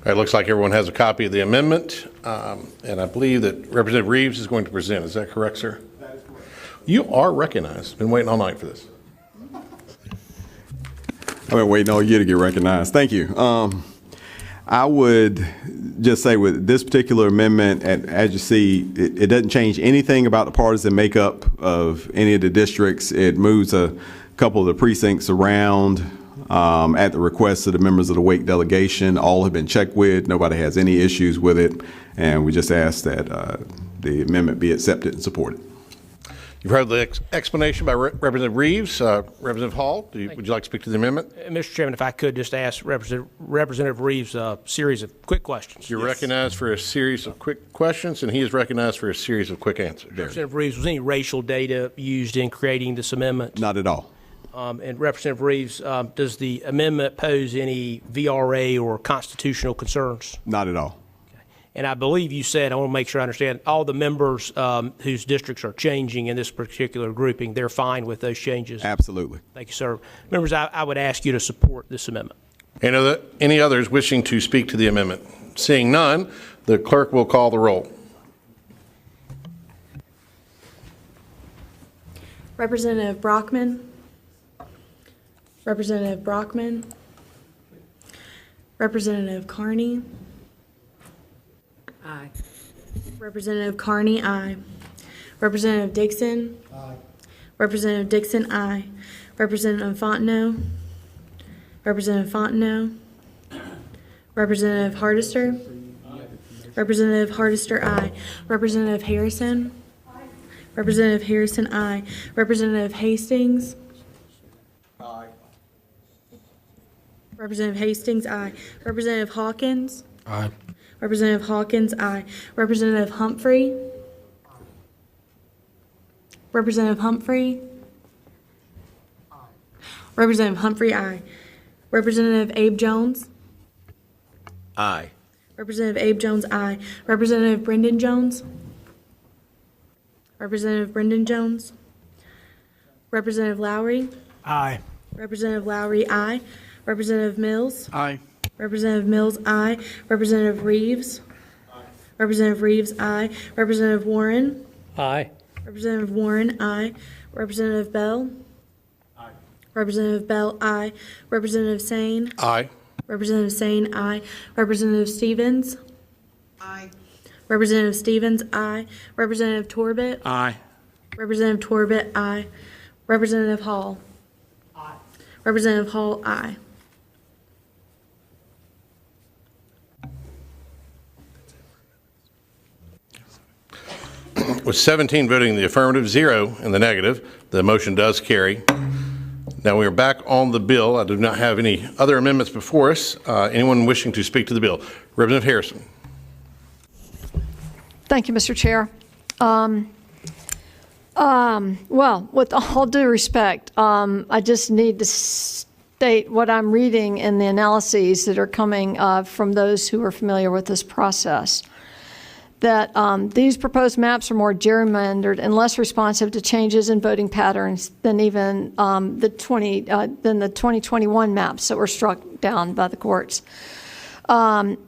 All right, looks like everyone has a copy of the amendment, and I believe that Representative Reeves is going to present. Is that correct, sir? That is correct. You are recognized. Been waiting all night for this. I've been waiting all year to get recognized. Thank you. I would just say with this particular amendment, as you see, it doesn't change anything about the partisan makeup of any of the districts. It moves a couple of the precincts around at the request of the members of the Wake delegation. All have been checked with. Nobody has any issues with it. And we just ask that the amendment be accepted and supported. You've heard the explanation by Representative Reeves. Representative Hall, would you like to speak to the amendment? Mr. Chairman, if I could just ask Representative Reeves a series of quick questions. You're recognized for a series of quick questions, and he is recognized for a series of quick answers. Representative Reeves, was any racial data used in creating this amendment? Not at all. And Representative Reeves, does the amendment pose any VRA or constitutional concerns? Not at all. And I believe you said, I want to make sure I understand, all the members whose districts are changing in this particular grouping, they're fine with those changes? Absolutely. Thank you, sir. Members, I would ask you to support this amendment. Any others wishing to speak to the amendment? Seeing none, the clerk will call the roll. Representative Brockman. Representative Brockman. Representative Carney. Aye. Representative Carney, aye. Representative Dixon. Aye. Representative Dixon, aye. Representative Fontenot. Representative Fontenot. Representative Hardister. Representative Hardister, aye. Representative Harrison. Representative Harrison, aye. Representative Hastings. Representative Hastings, aye. Representative Hawkins. Aye. Representative Hawkins, aye. Representative Humphrey. Representative Humphrey. Representative Humphrey, aye. Representative Abe Jones. Aye. Representative Abe Jones, aye. Representative Brendan Jones. Representative Brendan Jones. Representative Lowry. Aye. Representative Lowry, aye. Representative Mills. Aye. Representative Mills, aye. Representative Reeves. Representative Reeves, aye. Representative Warren. Aye. Representative Warren, aye. Representative Bell. Aye. Representative Bell, aye. Representative Sane. Aye. Representative Sane, aye. Representative Stevens. Aye. Representative Stevens, aye. Representative Torbett. Aye. Representative Torbett, aye. Representative Hall. Aye. Representative Hall, aye. With 17 voting in the affirmative, 0 in the negative, the motion does carry. Now we are back on the bill. I do not have any other amendments before us. Anyone wishing to speak to the bill? Representative Harrison. Thank you, Mr. Chair. Well, with all due respect, I just need to state what I'm reading in the analyses that are coming from those who are familiar with this process. That these proposed maps are more gerrymandered and less responsive to changes in voting patterns than even the 2021 maps that were struck down by the courts. And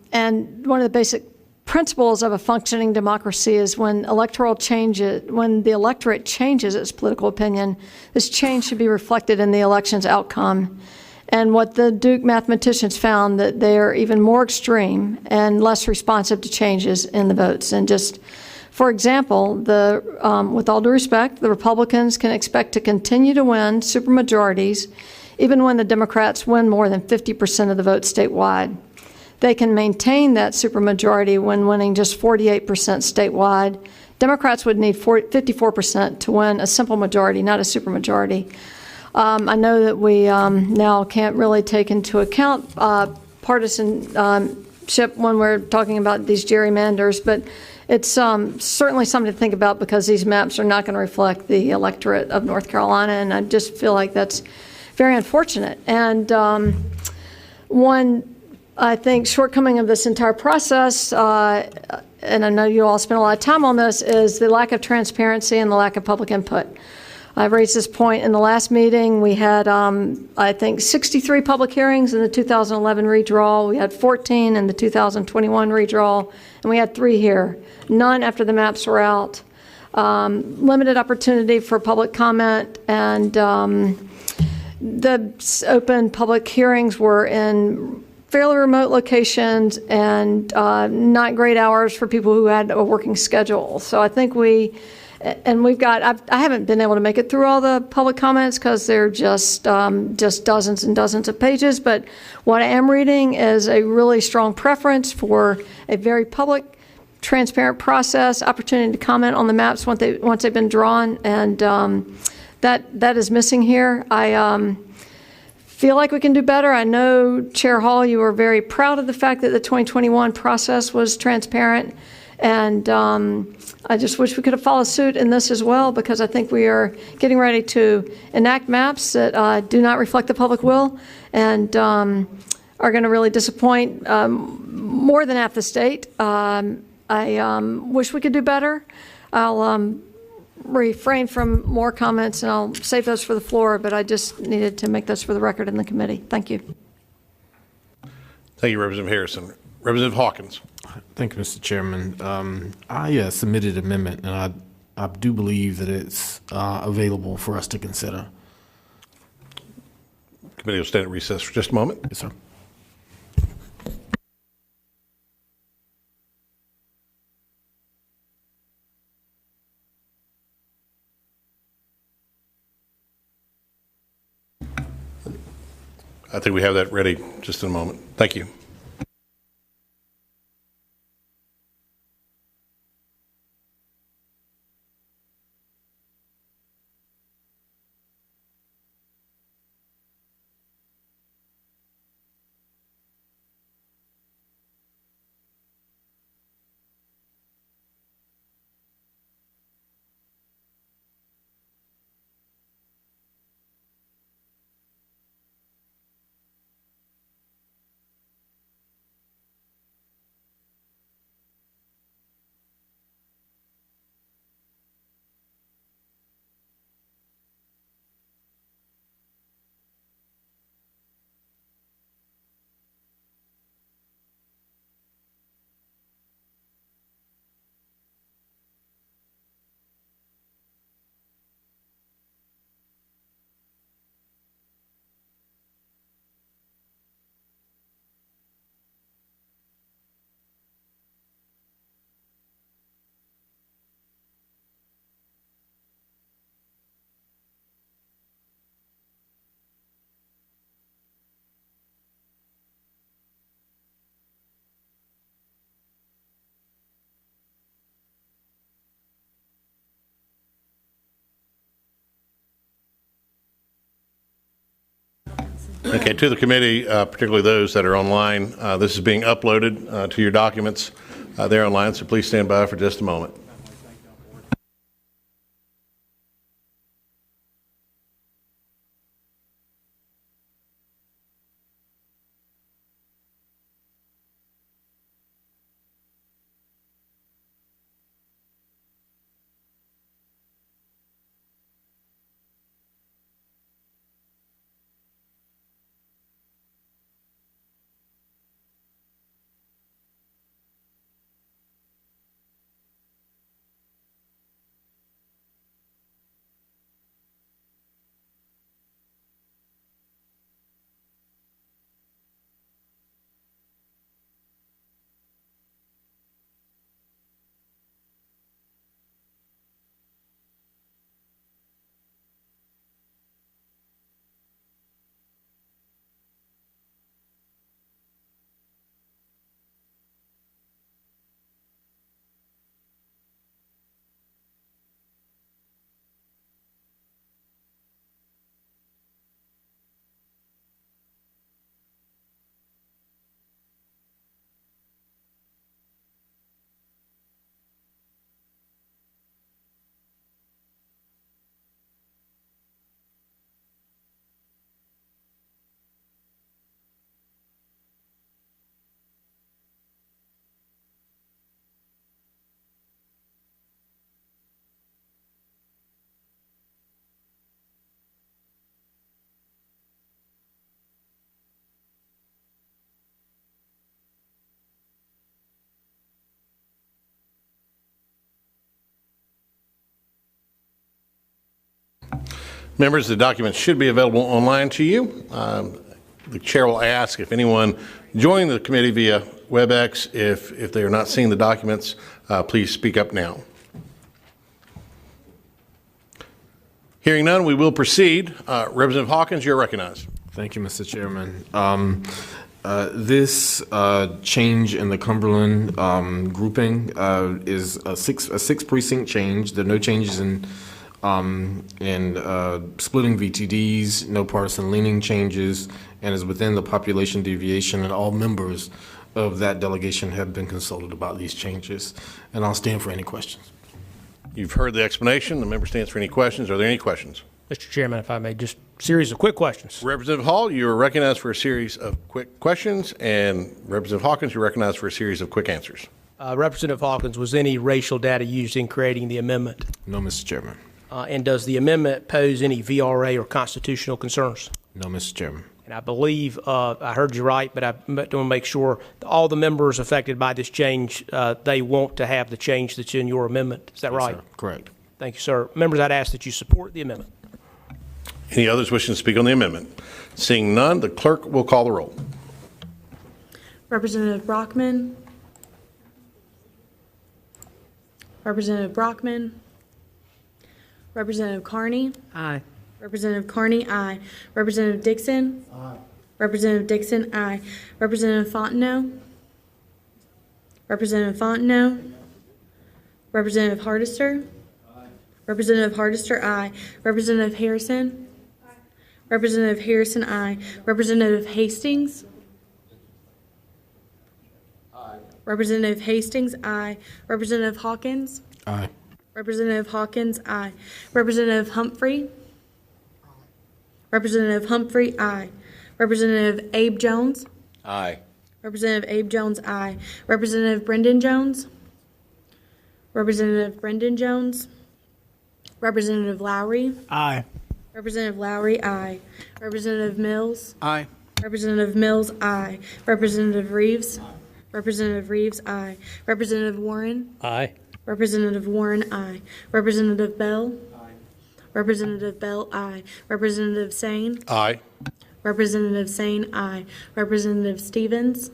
one of the basic principles of a functioning democracy is when the electorate changes its political opinion, this change should be reflected in the election's outcome. And what the Duke mathematicians found, that they are even more extreme and less responsive to changes in the votes. And just, for example, with all due respect, the Republicans can expect to continue to win supermajorities even when the Democrats win more than 50% of the vote statewide. They can maintain that supermajority when winning just 48% statewide. Democrats would need 54% to win a simple majority, not a supermajority. I know that we now can't really take into account partisanship when we're talking about these gerrymanders, but it's certainly something to think about because these maps are not going to reflect the electorate of North Carolina, and I just feel like that's very unfortunate. And one, I think, shortcoming of this entire process, and I know you all spent a lot of time on this, is the lack of transparency and the lack of public input. I raised this point in the last meeting. We had, I think, 63 public hearings in the 2011 redraw. We had 14 in the 2021 redraw, and we had 3 here. None after the maps were out. Limited opportunity for public comment, and the open public hearings were in fairly remote locations and not great hours for people who had a working schedule. So I think we've got, I haven't been able to make it through all the public comments because they're just dozens and dozens of pages, but what I am reading is a really strong preference for a very public, transparent process, opportunity to comment on the maps once they've been drawn, and that is missing here. I feel like we can do better. I know, Chair Hall, you were very proud of the fact that the 2021 process was transparent, and I just wish we could have followed suit in this as well, because I think we are getting ready to enact maps that do not reflect the public will and are going to really disappoint more than half the state. I wish we could do better. I'll refrain from more comments, and I'll save those for the floor, but I just needed to make those for the record in the committee. Thank you. Thank you, Representative Harrison. Representative Hawkins. Thank you, Mr. Chairman. I submitted an amendment, and I do believe that it's available for us to consider. Committee will stand at recess for just a moment. Yes, sir. I think we have that ready just in a moment. Thank you. Okay, to the committee, particularly those that are online, this is being uploaded to your documents there online, so please stand by for just a moment. Members, the documents should be available online to you. The chair will ask if anyone joining the committee via WebEx, if they are not seeing the documents, please speak up now. Hearing none, we will proceed. Representative Hawkins, you're recognized. Thank you, Mr. Chairman. This change in the Cumberland grouping is a six precinct change. There are no changes in splitting VTDs, no partisan leaning changes, and is within the population deviation, and all members of that delegation have been consulted about these changes. And I'll stand for any questions. You've heard the explanation. The member stands for any questions. Are there any questions? Mr. Chairman, if I may, just a series of quick questions. Representative Hall, you are recognized for a series of quick questions, and Representative Hawkins, you're recognized for a series of quick answers. Representative Hawkins, was any racial data used in creating the amendment? No, Mr. Chairman. And does the amendment pose any VRA or constitutional concerns? No, Mr. Chairman. And I believe I heard you right, but I want to make sure that all the members affected by this change, they want to have the change that's in your amendment. Is that Yes, right? sir. Correct. Thank you, sir. Members, I'd ask that you support the amendment. Any others wishing to speak on the amendment? Seeing none, the clerk will call the roll. Representative Brockman. Representative Brockman. Representative Carney. Aye. Representative Carney, aye. Representative Dixon. Aye. Representative Dixon, aye. Representative Fontenot. Representative Fontenot. Representative Hardister. Aye. Representative Hardister, aye. Representative Harrison. Aye. Representative Harrison, aye. Representative Hastings. Aye. Representative Hastings, aye. Representative Hawkins. Aye. Representative Hawkins, aye. Representative Humphrey. Representative Humphrey, aye. Representative Abe Jones. Aye. Representative Abe Jones, aye. Representative Brendan Jones. Representative Brendan Jones. Representative Lowry. Aye. Representative Lowry, aye. Representative Mills. Aye. Representative Mills, aye. Representative Reeves. Representative Reeves, aye. Representative Warren. Aye. Representative Warren, aye. Representative Bell. Aye. Representative Bell, aye. Representative Sane. Aye. Representative Sane, aye. Representative Stevens.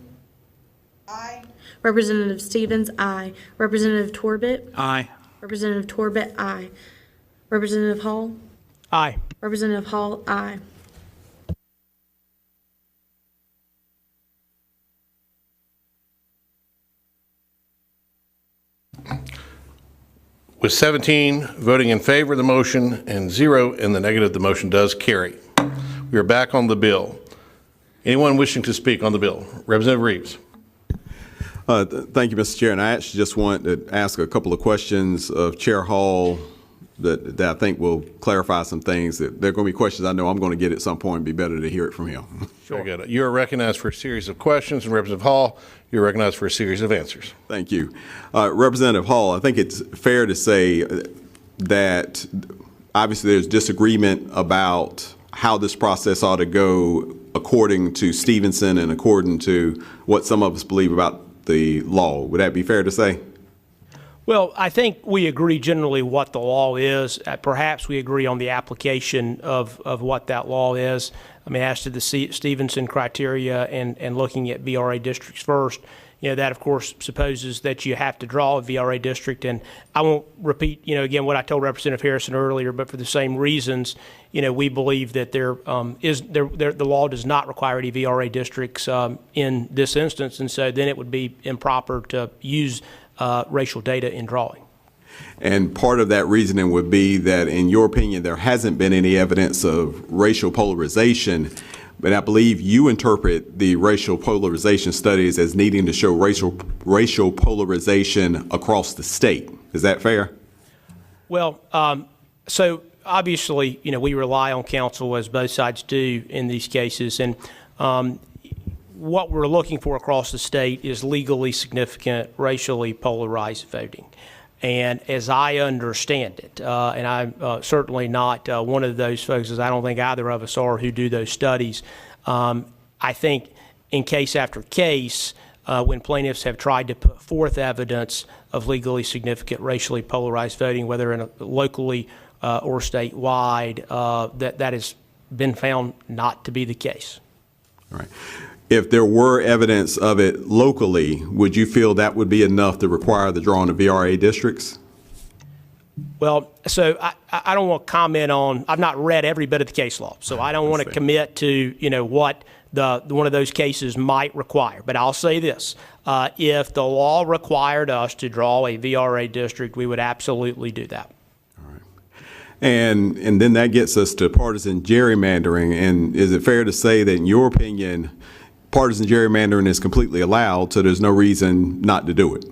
Aye. Representative Stevens, aye. Representative Torbett. Aye. Representative Torbett, aye. Representative Hall. Aye. Representative Hall, aye. With 17 voting in favor of the motion and 0 in the negative, the motion does carry. We are back on the bill. Anyone wishing to speak on the bill? Representative Reeves. Thank you, Mr. Chair. And I actually just want to ask a couple of questions of Chair Hall that I think will clarify some things. That they're going to be questions I know I'm going to get at some point. It'd be better to hear it from him. Very good. You are recognized for a series of questions, and Representative Hall, you're recognized for a series of answers. Thank you. Representative Hall, I think it's fair to say that obviously there's disagreement about how this process ought to go according to Stevenson and according to what some of us believe about the law. Would that be fair to say? Well, I think we agree generally what the law is. Perhaps we agree on the application of what that law is. I mean, as to the Stevenson criteria and looking at VRA districts first, that, of course, supposes that you have to draw a VRA district. And I won't repeat, again, what I told Representative Harrison earlier, but for the same reasons, we believe that the law does not require any VRA districts in this instance. And so then it would be improper to use racial data in drawing. And part of that reasoning would be that, in your opinion, there hasn't been any evidence of racial polarization, but I believe you interpret the racial polarization studies as needing to show racial polarization across the state. Is that fair? Well, so obviously, we rely on counsel, as both sides do in these cases, and what we're looking for across the state is legally significant, racially polarized voting. And as I understand it, and I'm certainly not one of those folks, as I don't think either of us are, who do those studies, I think in case after case, when plaintiffs have tried to put forth evidence of legally significant racially polarized voting, whether in locally or statewide, that has been found not to be the case. All right. If there were evidence of it locally, would you feel that would be enough to require the drawing of VRA districts? Well, so I don't want to comment on, I've not read every bit of the case law, so I don't want to commit to, what one of those cases might require. But I'll say this, if the law required us to draw a VRA district, we would absolutely do that. All right. And then that gets us to partisan gerrymandering. And is it fair to say that, in your opinion, partisan gerrymandering is completely allowed, so there's no reason not to do it?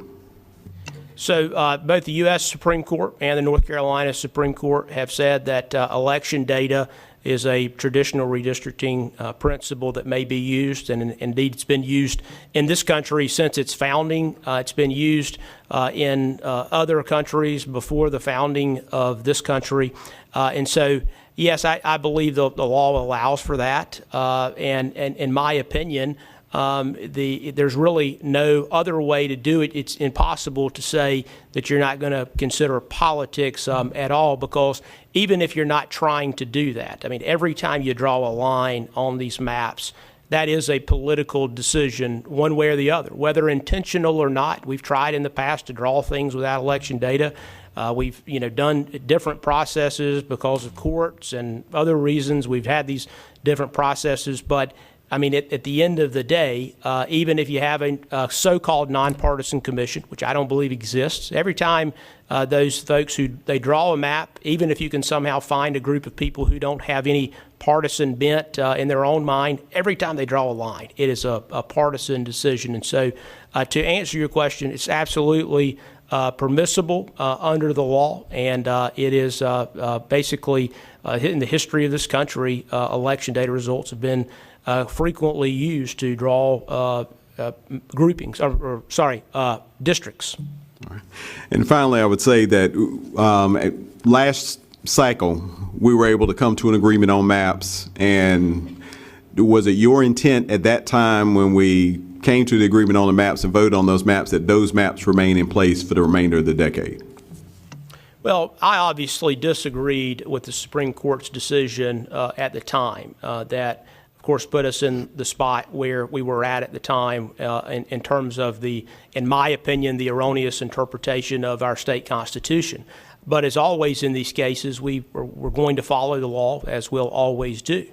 So both the U.S. Supreme Court and the North Carolina Supreme Court have said that election data is a traditional redistricting principle that may be used, and indeed it's been used in this country since its founding. It's been used in other countries before the founding of this country. And so, yes, I believe the law allows for that. And in my opinion, there's really no other way to do it. It's impossible to say that you're not going to consider politics at all, because even if you're not trying to do that, I mean, every time you draw a line on these maps, that is a political decision one way or the other, whether intentional or not. We've tried in the past to draw things without election data. We've done different processes because of courts and other reasons. We've had these different processes, but I mean, at the end of the day, even if you have a so-called nonpartisan commission, which I don't believe exists, every time those folks they draw a map, even if you can somehow find a group of people who don't have any partisan bent in their own mind, every time they draw a line, it is a partisan decision. And so to answer your question, it's absolutely permissible under the law, and it is basically in the history of this country, election data results have been frequently used to draw groupings, districts. All right. And finally, I would say that last cycle, we were able to come to an agreement on maps. And was it your intent at that time, when we came to the agreement on the maps and voted on those maps remain in place for the remainder of the decade? Well, I obviously disagreed with the Supreme Court's decision at the time that, of course, put us in the spot where we were at the time in terms of in my opinion, the erroneous interpretation of our state constitution. But as always in these cases, we're going to follow the law, as we'll always do.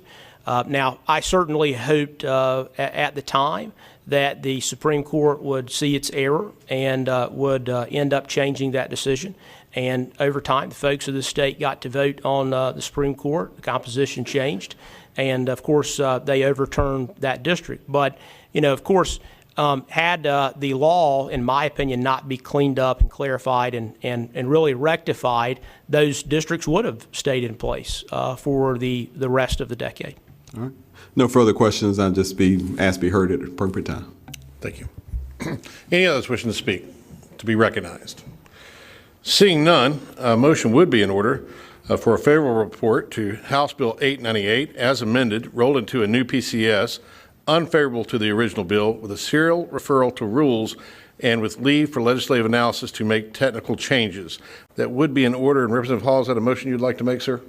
Now, I certainly hoped at the time that the Supreme Court would see its error and would end up changing that decision. And over time, the folks of the state got to vote on the Supreme Court. The composition changed. And of course, they overturned that district. But, of course, had the law, in my opinion, not be cleaned up and clarified and really rectified, those districts would have stayed in place for the rest of the decade. All right. No further questions. I'll just be asked to be heard at the appropriate time. Thank you. Any others wishing to speak, to be recognized? Seeing none, a motion would be in order for a favorable report to House Bill 898 as amended, rolled into a new PCS, unfavorable to the original bill, with a serial referral to rules and with leave for legislative analysis to make technical changes. That would be in order. And Representative Hall, is that a motion you'd like to make, sir?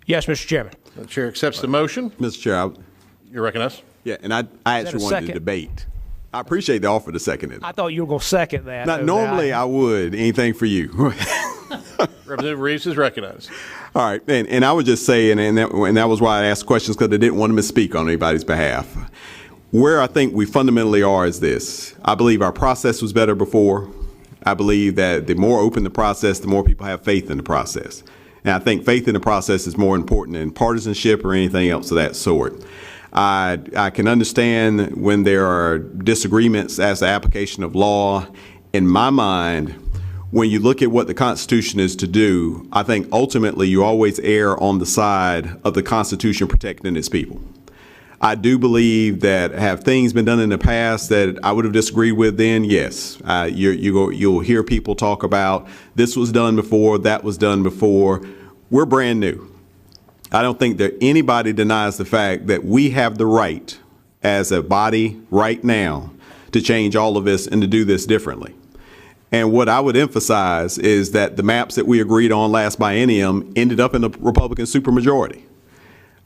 Yes, Mr. Chairman. The chair accepts the motion. Mr. Chair, You're recognized. yeah, and I actually wanted to second? debate. I appreciate the offer to second it. I thought you were going to second that. Now, normally I would. Anything for you. Representative Reeves is recognized. All right, and I would just say, and that was why I asked questions, because I didn't want to misspeak on anybody's behalf. Where I think we fundamentally are is this. I believe our process was better before. I believe that the more open the process, the more people have faith in the process. And I think faith in the process is more important than partisanship or anything else of that sort. I can understand when there are disagreements as to application of law. In my mind, when you look at what the Constitution is to do, I think ultimately you always err on the side of the Constitution protecting its people. I do believe that have things been done in the past that I would have disagreed with then? Yes. You'll hear people talk about this was done before, that was done before. We're brand new. I don't think that anybody denies the fact that we have the right as a body right now to change all of this and to do this differently. And what I would emphasize is that the maps that we agreed on last biennium ended up in a Republican supermajority.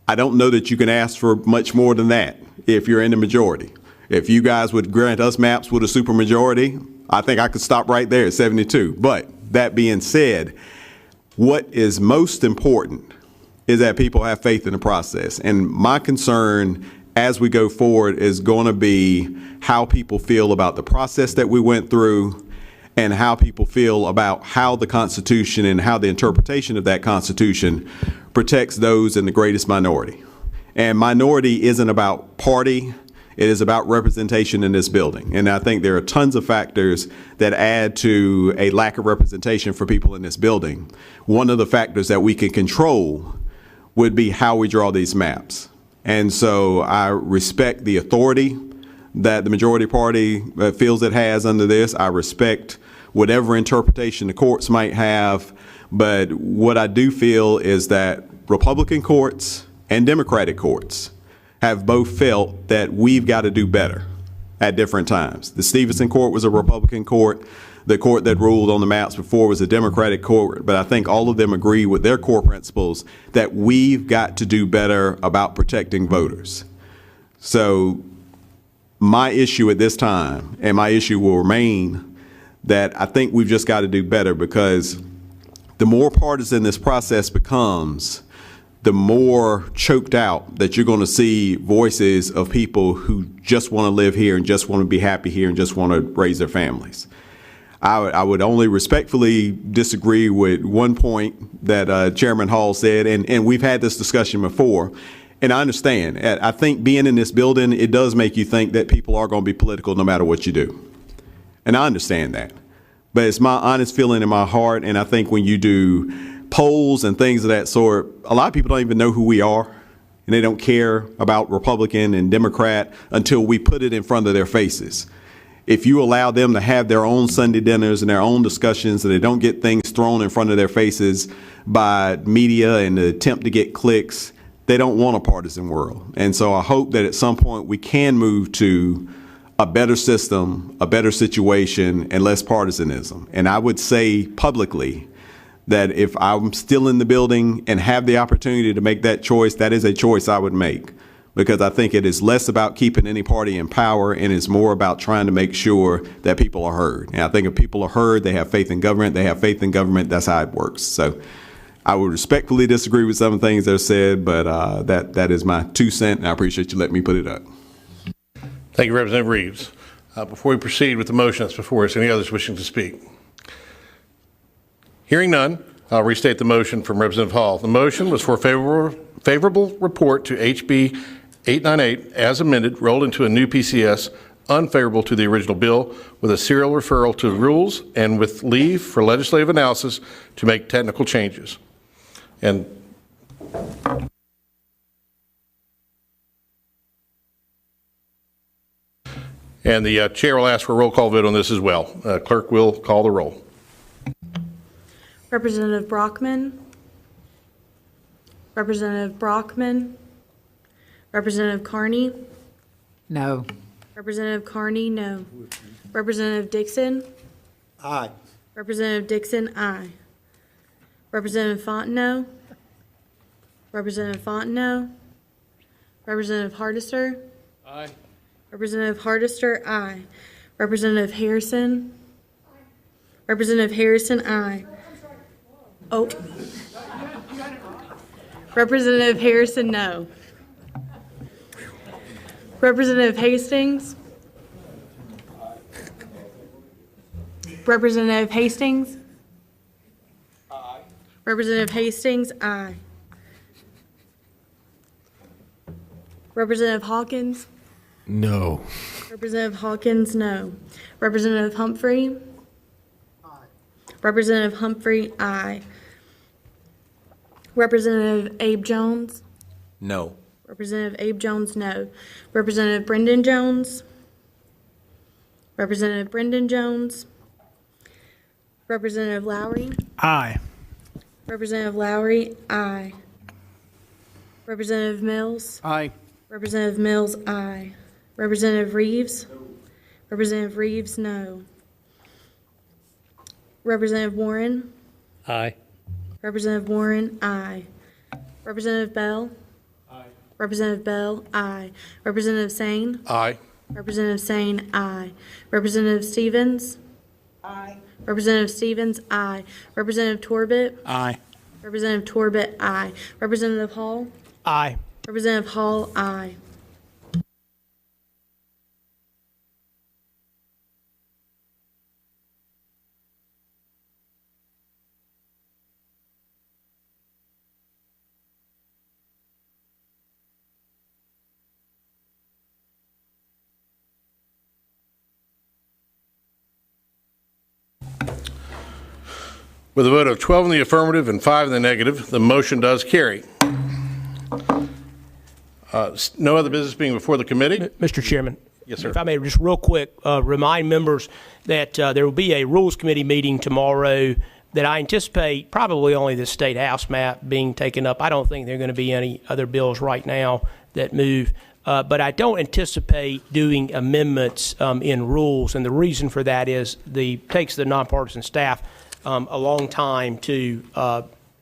I don't know that you can ask for much more than that if you're in the majority. If you guys would grant us maps with a supermajority, I think I could stop right there at 72. But that being said, what is most important is that people have faith in the process. And my concern as we go forward is going to be how people feel about the process that we went through and how people feel about how the Constitution and how the interpretation of that Constitution protects those in the greatest minority. And minority isn't about party, it is about representation in this building. And I think there are tons of factors that add to a lack of representation for people in this building. One of the factors that we can control would be how we draw these maps. And so I respect the authority that the majority party feels it has under this. I respect whatever interpretation the courts might have. But what I do feel is that Republican courts and Democratic courts have both felt that we've got to do better at different times. The Stevenson court was a Republican court. The court that ruled on the maps before was a Democratic court, but I think all of them agree with their core principles that we've got to do better about protecting voters. So my issue at this time, and my issue will remain, that I think we've just got to do better, because the more partisan this process becomes, the more choked out that you're going to see voices of people who just want to live here and just want to be happy here and just want to raise their families. I would only respectfully disagree with one point that Chairman Hall said, and we've had this discussion before, and I understand. I think being in this building, it does make you think that people are going to be political no matter what you do. And I understand that. But it's my honest feeling in my heart, and I think when you do polls and things of that sort, a lot of people don't even know who we are, and they don't care about Republican and Democrat until we put it in front of their faces. If you allow them to have their own Sunday dinners and their own discussions, and they don't get things thrown in front of their faces by media and the attempt to get clicks, they don't want a partisan world. And so I hope that at some point we can move to a better system, a better situation, and less partisanism. And I would say publicly that if I'm still in the building and have the opportunity to make that choice, that is a choice I would make. Because I think it is less about keeping any party in power and it's more about trying to make sure that people are heard. And I think if people are heard, they have faith in government, that's how it works. So I would respectfully disagree with some of the things that are said, but that is my 2 cents, and I appreciate you letting me put it up. Thank you, Representative Reeves. Before we proceed with the motion that's before us, any others wishing to speak? Hearing none, I'll restate the motion from Representative Hall. The motion was for favorable report to HB 898 as amended, rolled into a new PCS, unfavorable to the original bill, with a serial referral to rules and with leave for legislative analysis to make technical changes. And the chair will ask for a roll call vote on this as well. Clerk will call the roll. Representative Brockman. Representative Brockman. Representative Carney. No. Representative Carney, no. Representative Dixon. Aye. Representative Dixon, aye. Representative Fontenot. Representative Fontenot. Representative Hardister. Aye. Representative Hardister, aye. Representative Harrison. Representative Harrison, aye. Oh. Representative Harrison, no. Representative Hastings. Representative Hastings. Aye. Representative Hastings, aye. Representative Hawkins. No. Representative Hawkins, no. Representative Humphrey. Aye. Representative Humphrey, aye. Representative Abe Jones. No. Representative Abe Jones, no. Representative Brendan Jones. Representative Brendan Jones. Representative Lowry. Aye. Representative Lowry, aye. Representative Mills. Aye. Representative Mills, aye. Representative Reeves. Representative Reeves, no. Representative Warren. Aye. Representative Warren, aye. Representative Bell. Representative Bell, aye. Representative Sane. Aye. Representative Sane, aye. Representative Stevens. Aye. Representative Stevens, aye. Representative Torbett. Aye. Representative Torbett, aye. Representative Hall. Aye. Representative Hall, aye. With a vote of 12 in the affirmative and 5 in the negative, the motion does carry. No other business being before the committee? Mr. Chairman. Yes, sir. If I may just real quick remind members that there will be a Rules Committee meeting tomorrow that I anticipate probably only the State House map being taken up. I don't think there are going to be any other bills right now that move. But I don't anticipate doing amendments in rules, and the reason for that is takes the nonpartisan staff a long time to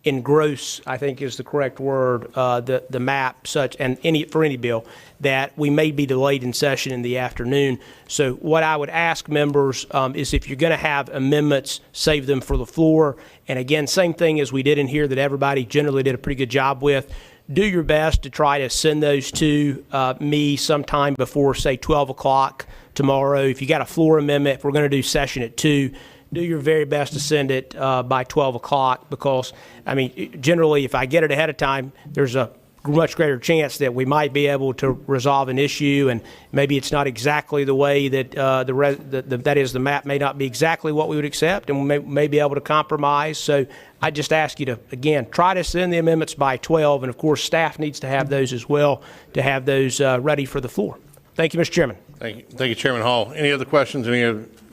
engross, I think is the correct word, the map such, and for any bill, that we may be delayed in session in the afternoon. So what I would ask members is if you're going to have amendments, save them for the floor. And again, same thing as we did in here that everybody generally did a pretty good job with. Do your best to try to send those to me sometime before, say, 12 o'clock tomorrow. If you got a floor amendment, if we're going to do session at 2, do your very best to send it by 12 o'clock because, I mean, generally, if I get it ahead of time, there's a much greater chance that we might be able to resolve an issue, and maybe it's not exactly the way that that is, the map may not be exactly what we would accept, and we may be able to compromise. So I just ask you to, again, try to send the amendments by 12, and of course, staff needs to have those as well to have those ready for the floor. Thank you, Mr. Chairman. Thank you, Chairman Hall. Any other questions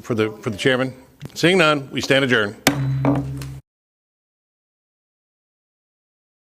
for the chairman? Seeing none, we stand adjourned.